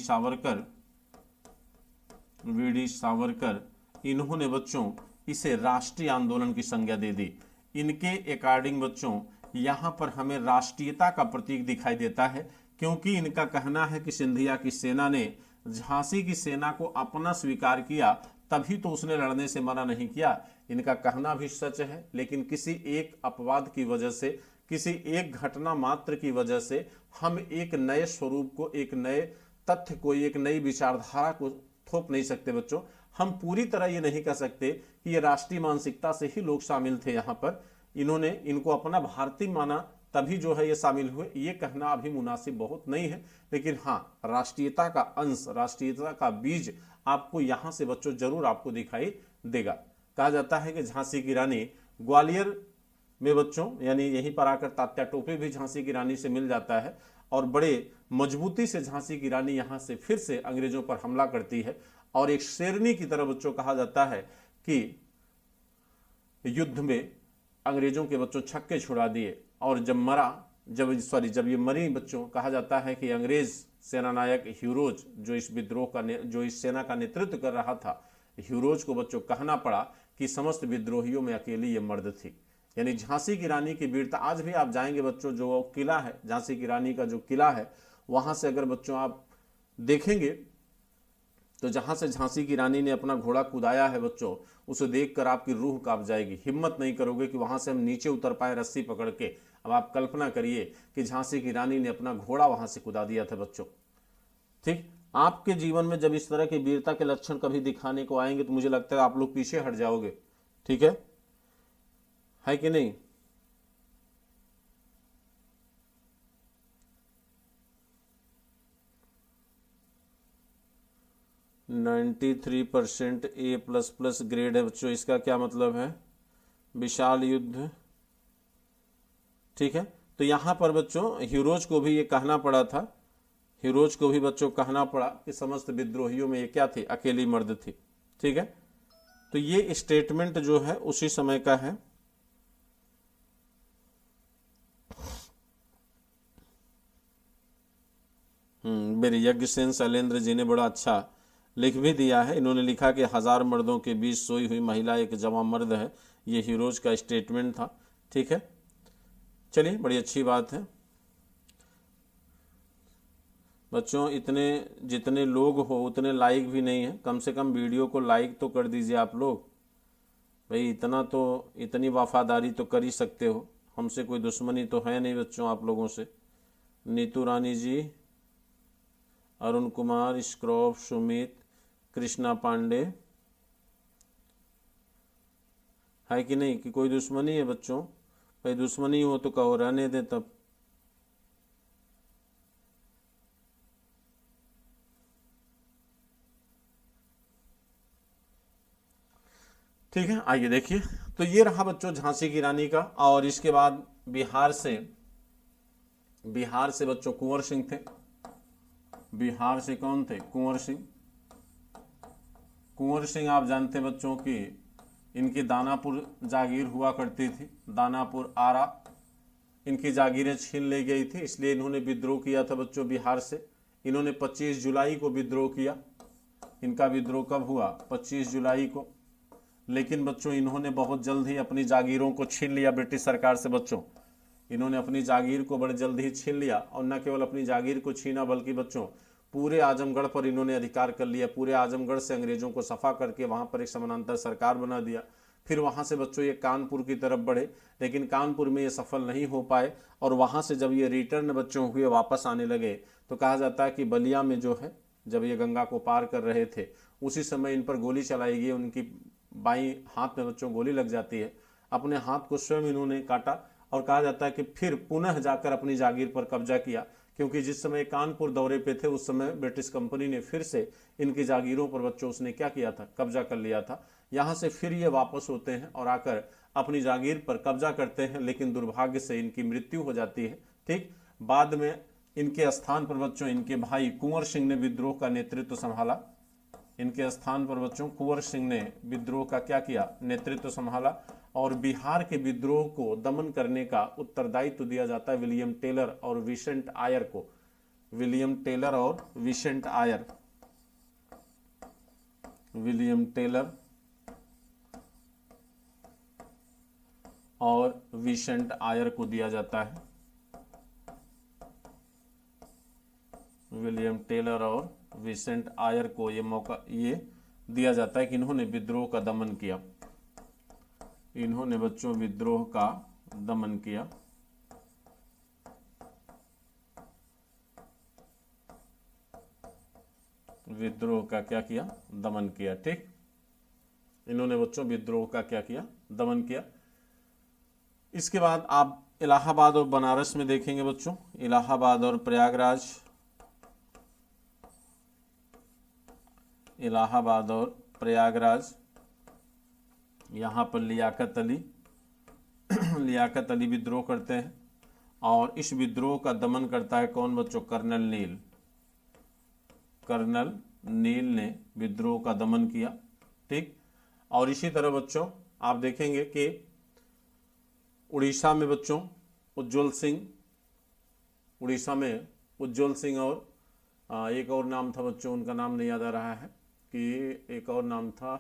Speaker 1: सावरकर इन्होंने बच्चों इसे राष्ट्रीय आंदोलन की संज्ञा दे दी। इनके अकॉर्डिंग बच्चों यहाँ पर हमें राष्ट्रीयता का प्रतीक दिखाई देता है, क्योंकि इनका कहना है कि सिंधिया की सेना ने झांसी की सेना को अपना स्वीकार किया, तभी तो उसने लड़ने से मना नहीं किया। इनका कहना भी सच है, लेकिन किसी एक अपवाद की वजह से, किसी एक घटना मात्र की वजह से हम एक नए स्वरूप को, एक नए तथ्य को, एक नई विचारधारा को थोप नहीं सकते बच्चों। हम पूरी तरह ये नहीं कह सकते कि ये राष्ट्रीय मानसिकता से ही लोग शामिल थे यहाँ पर, इन्होंने इनको अपना भारतीय माना तभी जो है ये शामिल हुए, ये कहना अभी मुनासिब बहुत नहीं है। लेकिन हाँ, राष्ट्रीयता का अंश, राष्ट्रीयता का बीज आपको यहाँ से बच्चों जरूर आपको दिखाई देगा। कहा जाता है कि झांसी की रानी ग्वालियर में बच्चों यानी यहीं पर आकर तात्या टोपे भी झांसी की रानी से मिल जाता है और बड़े मजबूती से झांसी की रानी यहाँ से फिर से अंग्रेजों पर हमला करती है। और एक शेरनी की तरह बच्चों कहा जाता है कि युद्ध में अंग्रेजों के बच्चों छक्के छुड़ा दिए। और जब ये मरी बच्चों, कहा जाता है कि अंग्रेज सेनानायक ह्यूरोज जो इस सेना का नेतृत्व कर रहा था, ह्यूरोज को बच्चों कहना पड़ा कि समस्त विद्रोहियों में अकेली ये मर्द थी। यानी झांसी की रानी की वीरता, आज भी आप जाएंगे बच्चों, जो किला है झांसी की रानी का जो किला है, वहां से अगर बच्चों आप देखेंगे तो जहां से झांसी की रानी ने अपना घोड़ा कुदाया है बच्चों, उसे देखकर आपकी रूह कांप जाएगी। हिम्मत नहीं करोगे कि वहां से हम नीचे उतर पाए रस्सी पकड़ के। अब आप कल्पना करिए कि झांसी की रानी ने अपना घोड़ा वहां से कुदा दिया था बच्चों। ठीक, आपके जीवन में जब इस तरह के वीरता के लक्षण कभी दिखाने को आएंगे तो मुझे लगता है आप लोग पीछे हट जाओगे। ठीक है कि नहीं? %93 A++ ग्रेड है बच्चों। इसका क्या मतलब है? विशाल युद्ध। ठीक है, तो यहाँ पर बच्चों हीरोज को भी ये कहना पड़ा था, हीरोज को भी बच्चों कहना पड़ा कि समस्त विद्रोहियों में ये क्या थी, अकेली मर्द थी। ठीक है, तो ये स्टेटमेंट जो है उसी समय का है। मेरे यज्ञसेन शैलेंद्र जी ने बड़ा अच्छा लिख भी दिया है। इन्होंने लिखा कि 1000 मर्दों के बीच सोई हुई महिला एक जवां मर्द है। ये हीरोज का स्टेटमेंट था। ठीक है, चलिए बड़ी अच्छी बात है बच्चों। इतने जितने लोग हो उतने लाइक भी नहीं है, कम से कम वीडियो को लाइक तो कर दीजिए आप लोग भाई। इतना तो, इतनी वफादारी तो कर ही सकते हो, हमसे कोई दुश्मनी तो है नहीं बच्चों आप लोगों से। नीतू रानी जी, अरुण कुमार, स्क्रॉफ, सुमित, कृष्णा पांडे, है कि नहीं कि कोई दुश्मनी है बच्चों? भाई दुश्मनी हो तो कहो, रहने दें तब। ठीक है, आइए देखिए। तो ये रहा बच्चों झांसी की रानी का। और इसके बाद बिहार से बच्चों कुंवर सिंह थे। बिहार से कौन थे? कुंवर सिंह। कुंवर सिंह आप जानते हैं बच्चों कि इनकी दानापुर जागीर हुआ करती थी, दानापुर आरा। इनकी जागीरें छीन ली गई थी, इसलिए इन्होंने विद्रोह किया था बच्चों बिहार से। इन्होंने 25 जुलाई को विद्रोह किया। इनका विद्रोह कब हुआ? 25 जुलाई को। लेकिन बच्चों इन्होंने बहुत जल्द ही अपनी जागीरों को छीन लिया ब्रिटिश सरकार से बच्चों। इन्होंने अपनी जागीर को बड़े जल्द ही छीन लिया, और न केवल अपनी जागीर को छीना बल्कि बच्चों पूरे आजमगढ़ पर इन्होंने अधिकार कर लिया। पूरे आजमगढ़ से अंग्रेजों को सफा करके वहां पर एक समानांतर सरकार बना दिया। फिर वहां से बच्चों ये कानपुर की तरफ बढ़े, लेकिन कानपुर में ये सफल नहीं हो पाए। और वहां से जब ये रिटर्न बच्चों हुए, वापस आने लगे, तो कहा जाता है कि बलिया में जो है, जब ये गंगा को पार कर रहे थे, उसी समय इन पर गोली चलाई गई। उनकी बाई हाथ में बच्चों गोली लग जाती है। अपने हाथ को स्वयं इन्होंने काटा, और कहा जाता है कि फिर पुनः जाकर अपनी जागीर पर कब्जा किया। क्योंकि जिस समय कानपुर दौरे पे थे उस समय ब्रिटिश कंपनी ने फिर से इनकी जागीरों पर बच्चों उसने क्या किया था? कब्जा कर लिया था। यहाँ से फिर ये वापस होते हैं और आकर अपनी जागीर पर कब्जा करते हैं, लेकिन दुर्भाग्य से इनकी मृत्यु हो जाती है। ठीक, बाद में इनके स्थान पर बच्चों इनके भाई कुंवर सिंह ने विद्रोह का नेतृत्व संभाला। इनके स्थान पर बच्चों कुंवर सिंह ने विद्रोह का क्या किया? नेतृत्व संभाला। और बिहार के विद्रोह को दमन करने का उत्तरदायित्व दिया जाता है विलियम टेलर और विसेंट आयर को। विलियम टेलर और विसेंट आयर, विलियम टेलर और विसेंट आयर को दिया जाता है। विलियम टेलर और विसेंट आयर को ये मौका ये दिया जाता है कि इन्होंने विद्रोह का दमन किया। इन्होंने बच्चों विद्रोह का दमन किया। विद्रोह का क्या किया? दमन किया। ठीक, इन्होंने बच्चों विद्रोह का क्या किया? दमन किया। इसके बाद आप इलाहाबाद और बनारस में देखेंगे बच्चों, इलाहाबाद और प्रयागराज, इलाहाबाद और प्रयागराज, यहाँ पर लियाकत अली लियाकत अली विद्रोह करते हैं। और इस विद्रोह का दमन करता है कौन बच्चों? कर्नल नील। कर्नल नील ने विद्रोह का दमन किया। ठीक, और इसी तरह बच्चों आप देखेंगे कि उड़ीसा में बच्चों उज्ज्वल सिंह, उड़ीसा में उज्ज्वल सिंह और एक और नाम था बच्चों, उनका नाम नहीं याद आ रहा है, कि एक और नाम था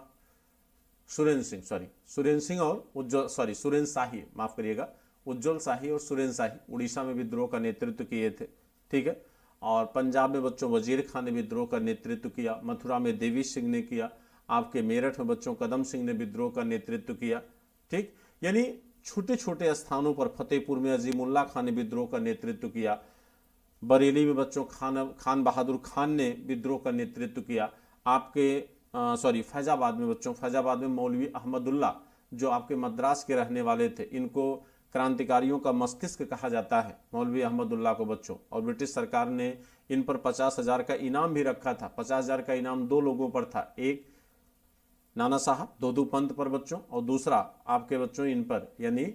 Speaker 1: सुरेंद्र सिंह, सुरेंद्र सिंह और उज्ज्वल सुरेंद्र शाही, माफ करिएगा, उज्ज्वल शाही और सुरेंद्र शाही उड़ीसा में विद्रोह का नेतृत्व किए थे। ठीक है, और पंजाब में बच्चों वजीर खान ने विद्रोह का नेतृत्व किया। मथुरा में देवी सिंह ने किया। आपके मेरठ में बच्चों कदम सिंह ने विद्रोह का नेतृत्व किया। ठीक, यानी छोटे छोटे स्थानों पर, फतेहपुर में अजीमुल्ला खान ने विद्रोह का नेतृत्व किया। बरेली में बच्चों खान बहादुर खान ने विद्रोह का नेतृत्व किया। आपके फैजाबाद में बच्चों, फैजाबाद में मौलवी अहमदुल्ला जो आपके मद्रास के रहने वाले थे, इनको क्रांतिकारियों का मस्तिष्क कहा जाता है, मौलवी अहमदुल्ला को बच्चों। और ब्रिटिश सरकार ने इन पर 50,000 का इनाम भी रखा था। 50,000 का इनाम दो लोगों पर था, एक नाना साहब दोदू पंत पर बच्चों, और दूसरा आपके बच्चों इन पर, यानी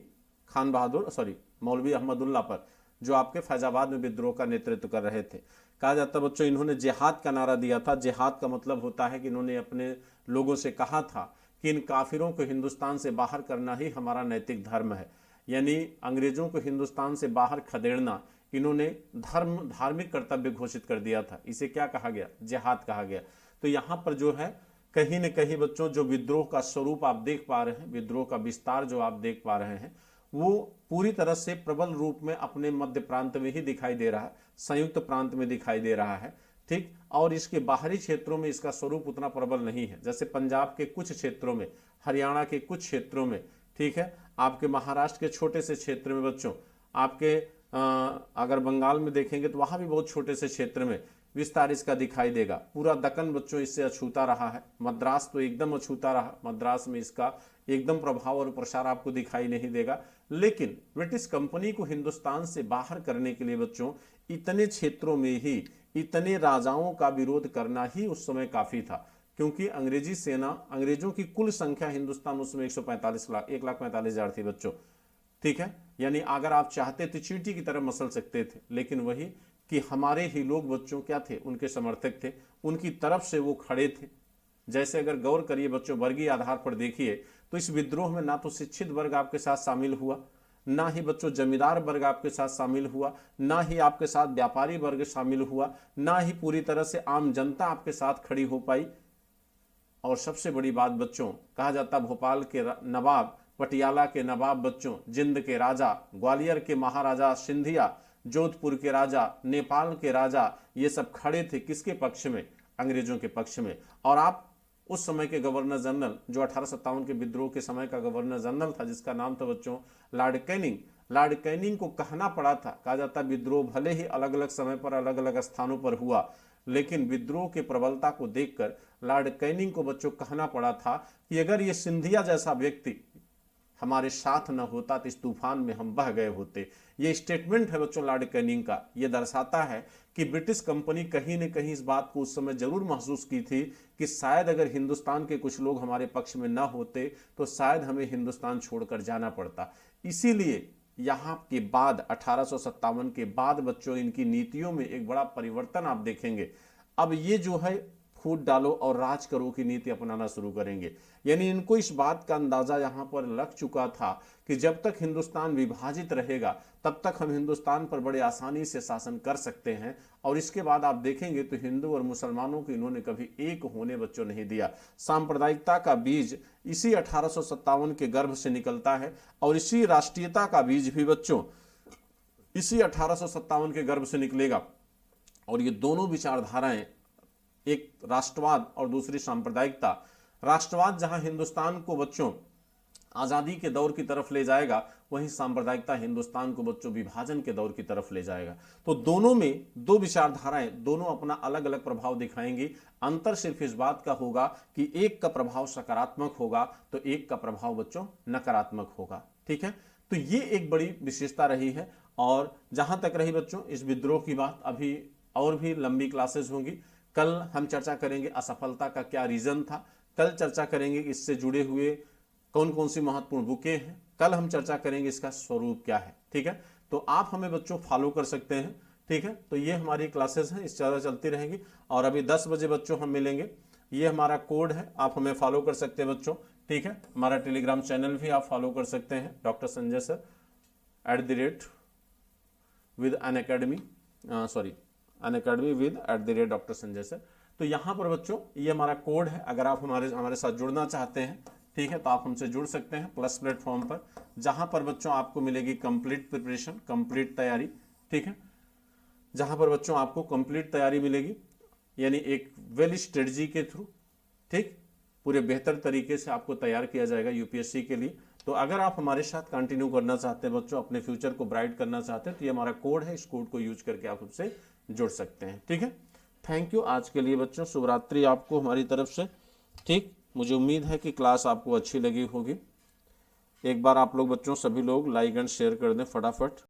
Speaker 1: मौलवी अहमदुल्ला पर, जो आपके फैजाबाद में विद्रोह का नेतृत्व कर रहे थे। कहा जाता है बच्चों इन्होंने जिहाद का नारा दिया था। जिहाद का मतलब होता है कि इन्होंने अपने लोगों से कहा था कि इन काफिरों को हिंदुस्तान से बाहर करना ही हमारा नैतिक धर्म है, यानी अंग्रेजों को हिंदुस्तान से बाहर खदेड़ना इन्होंने धार्मिक कर्तव्य घोषित कर दिया था। इसे क्या कहा गया? जिहाद कहा गया। तो यहाँ पर जो है कहीं न कहीं बच्चों जो विद्रोह का स्वरूप आप देख पा रहे हैं, विद्रोह का विस्तार जो आप देख पा रहे हैं, वो पूरी तरह से प्रबल रूप में अपने मध्य प्रांत में ही दिखाई दे रहा है, संयुक्त प्रांत में दिखाई दे रहा है, ठीक। और इसके बाहरी क्षेत्रों में इसका स्वरूप उतना प्रबल नहीं है, जैसे पंजाब के कुछ क्षेत्रों में, हरियाणा के कुछ क्षेत्रों में, ठीक है, आपके महाराष्ट्र के छोटे से क्षेत्र में बच्चों, आपके अगर बंगाल में देखेंगे तो वहां भी बहुत छोटे से क्षेत्र में विस्तार इसका दिखाई देगा। पूरा दक्कन बच्चों इससे अछूता रहा है, मद्रास तो एकदम अछूता रहा, मद्रास में इसका एकदम प्रभाव और प्रसार आपको दिखाई नहीं देगा। लेकिन ब्रिटिश कंपनी को हिंदुस्तान से बाहर करने के लिए बच्चों इतने क्षेत्रों में ही इतने राजाओं का विरोध करना ही उस समय काफी था, क्योंकि अंग्रेजी सेना, अंग्रेजों की कुल संख्या हिंदुस्तान उस समय 1,45,00,000 थी बच्चों, ठीक है। यानी अगर आप चाहते तो चींटी की तरह मसल सकते थे, लेकिन वही कि हमारे ही लोग बच्चों क्या थे, उनके समर्थक थे, उनकी तरफ से वो खड़े थे। जैसे अगर गौर करिए बच्चों, वर्गीय आधार पर देखिए तो इस विद्रोह में ना तो शिक्षित वर्ग आपके साथ शामिल हुआ, ना ही बच्चों जमींदार वर्ग आपके साथ शामिल हुआ, ना ही आपके साथ व्यापारी वर्ग शामिल हुआ, ना ही पूरी तरह से आम जनता आपके साथ खड़ी हो पाई। और सबसे बड़ी बात बच्चों, कहा जाता भोपाल के नवाब, पटियाला के नवाब बच्चों, जिंद के राजा, ग्वालियर के महाराजा सिंधिया, जोधपुर के राजा, नेपाल के राजा, ये सब खड़े थे किसके पक्ष में? अंग्रेजों के पक्ष में। और आप उस समय के गवर्नर जनरल, जो 1857 के विद्रोह के समय का गवर्नर जनरल था, जिसका नाम था बच्चों लॉर्ड कैनिंग, लॉर्ड कैनिंग को कहना पड़ा था, कहा जाता विद्रोह भले ही अलग अलग समय पर अलग अलग स्थानों पर हुआ, लेकिन विद्रोह की प्रबलता को देखकर लॉर्ड कैनिंग को बच्चों कहना पड़ा था कि अगर ये सिंधिया जैसा व्यक्ति हमारे साथ न होता तो इस तूफान में हम बह गए होते। ये स्टेटमेंट है बच्चों लॉर्ड कैनिंग का। ये दर्शाता है कि ब्रिटिश कंपनी कहीं न कहीं इस बात को उस समय जरूर महसूस की थी कि शायद अगर हिंदुस्तान के कुछ लोग हमारे पक्ष में न होते तो शायद हमें हिंदुस्तान छोड़कर जाना पड़ता। इसीलिए यहाँ के बाद 1857 के बाद बच्चों इनकी नीतियों में एक बड़ा परिवर्तन आप देखेंगे। अब ये जो है फूट डालो और राज करो की नीति अपनाना शुरू करेंगे। यानी इनको इस बात का अंदाजा यहां पर लग चुका था कि जब तक हिंदुस्तान विभाजित रहेगा तब तक हम हिंदुस्तान पर बड़े आसानी से शासन कर सकते हैं। और इसके बाद आप देखेंगे तो हिंदू और मुसलमानों को इन्होंने कभी एक होने बच्चों नहीं दिया। सांप्रदायिकता का बीज इसी 1857 के गर्भ से निकलता है और इसी राष्ट्रीयता का बीज भी बच्चों इसी 1857 के गर्भ से निकलेगा। और ये दोनों विचारधाराएं, एक राष्ट्रवाद और दूसरी सांप्रदायिकता, राष्ट्रवाद जहां हिंदुस्तान को बच्चों आजादी के दौर की तरफ ले जाएगा, वहीं सांप्रदायिकता हिंदुस्तान को बच्चों विभाजन के दौर की तरफ ले जाएगा। तो दोनों में दो विचारधाराएं, दोनों अपना अलग अलग प्रभाव दिखाएंगी। अंतर सिर्फ इस बात का होगा कि एक का प्रभाव सकारात्मक होगा तो एक का प्रभाव बच्चों नकारात्मक होगा, ठीक है। तो ये एक बड़ी विशेषता रही है। और जहां तक रही बच्चों इस विद्रोह की बात, अभी और भी लंबी क्लासेस होंगी। कल हम चर्चा करेंगे असफलता का क्या रीजन था, कल चर्चा करेंगे इससे जुड़े हुए कौन कौन सी महत्वपूर्ण बुकें हैं, कल हम चर्चा करेंगे इसका स्वरूप क्या है, ठीक है। तो आप हमें बच्चों फॉलो कर सकते हैं, ठीक है। तो ये हमारी क्लासेस हैं, इस तरह चलती रहेंगी। और अभी 10 बजे बच्चों हम मिलेंगे। ये हमारा कोड है, आप हमें फॉलो कर सकते हैं बच्चों, ठीक है। हमारा टेलीग्राम चैनल भी आप फॉलो कर सकते हैं, doctor Sanjay sir @Unacademy with @Dr. Sanjay sir. तो यहाँ पर बच्चों ये हमारा कोड है, अगर आप हमारे साथ जुड़ना चाहते हैं, ठीक है, तो आप हमसे जुड़ सकते हैं प्लस प्लेटफॉर्म पर, जहाँ पर बच्चों आपको मिलेगी कंप्लीट प्रिपरेशन, कंप्लीट तैयारी, ठीक है। जहाँ पर बच्चों आपको कंप्लीट तैयारी मिलेगी, यानी एक वेल स्ट्रेटजी के थ्रू, ठीक, पूरे बेहतर तरीके से आपको तैयार किया जाएगा यूपीएससी के लिए। तो अगर आप हमारे साथ कंटिन्यू करना चाहते हैं बच्चों, अपने फ्यूचर को ब्राइट करना चाहते हैं, तो ये हमारा कोड है, इस कोड को यूज करके आप हमसे जुड़ सकते हैं, ठीक है। थैंक यू आज के लिए बच्चों, शुभ रात्रि आपको हमारी तरफ से, ठीक। मुझे उम्मीद है कि क्लास आपको अच्छी लगी होगी। एक बार आप लोग बच्चों सभी लोग लाइक एंड शेयर कर दें फटाफट।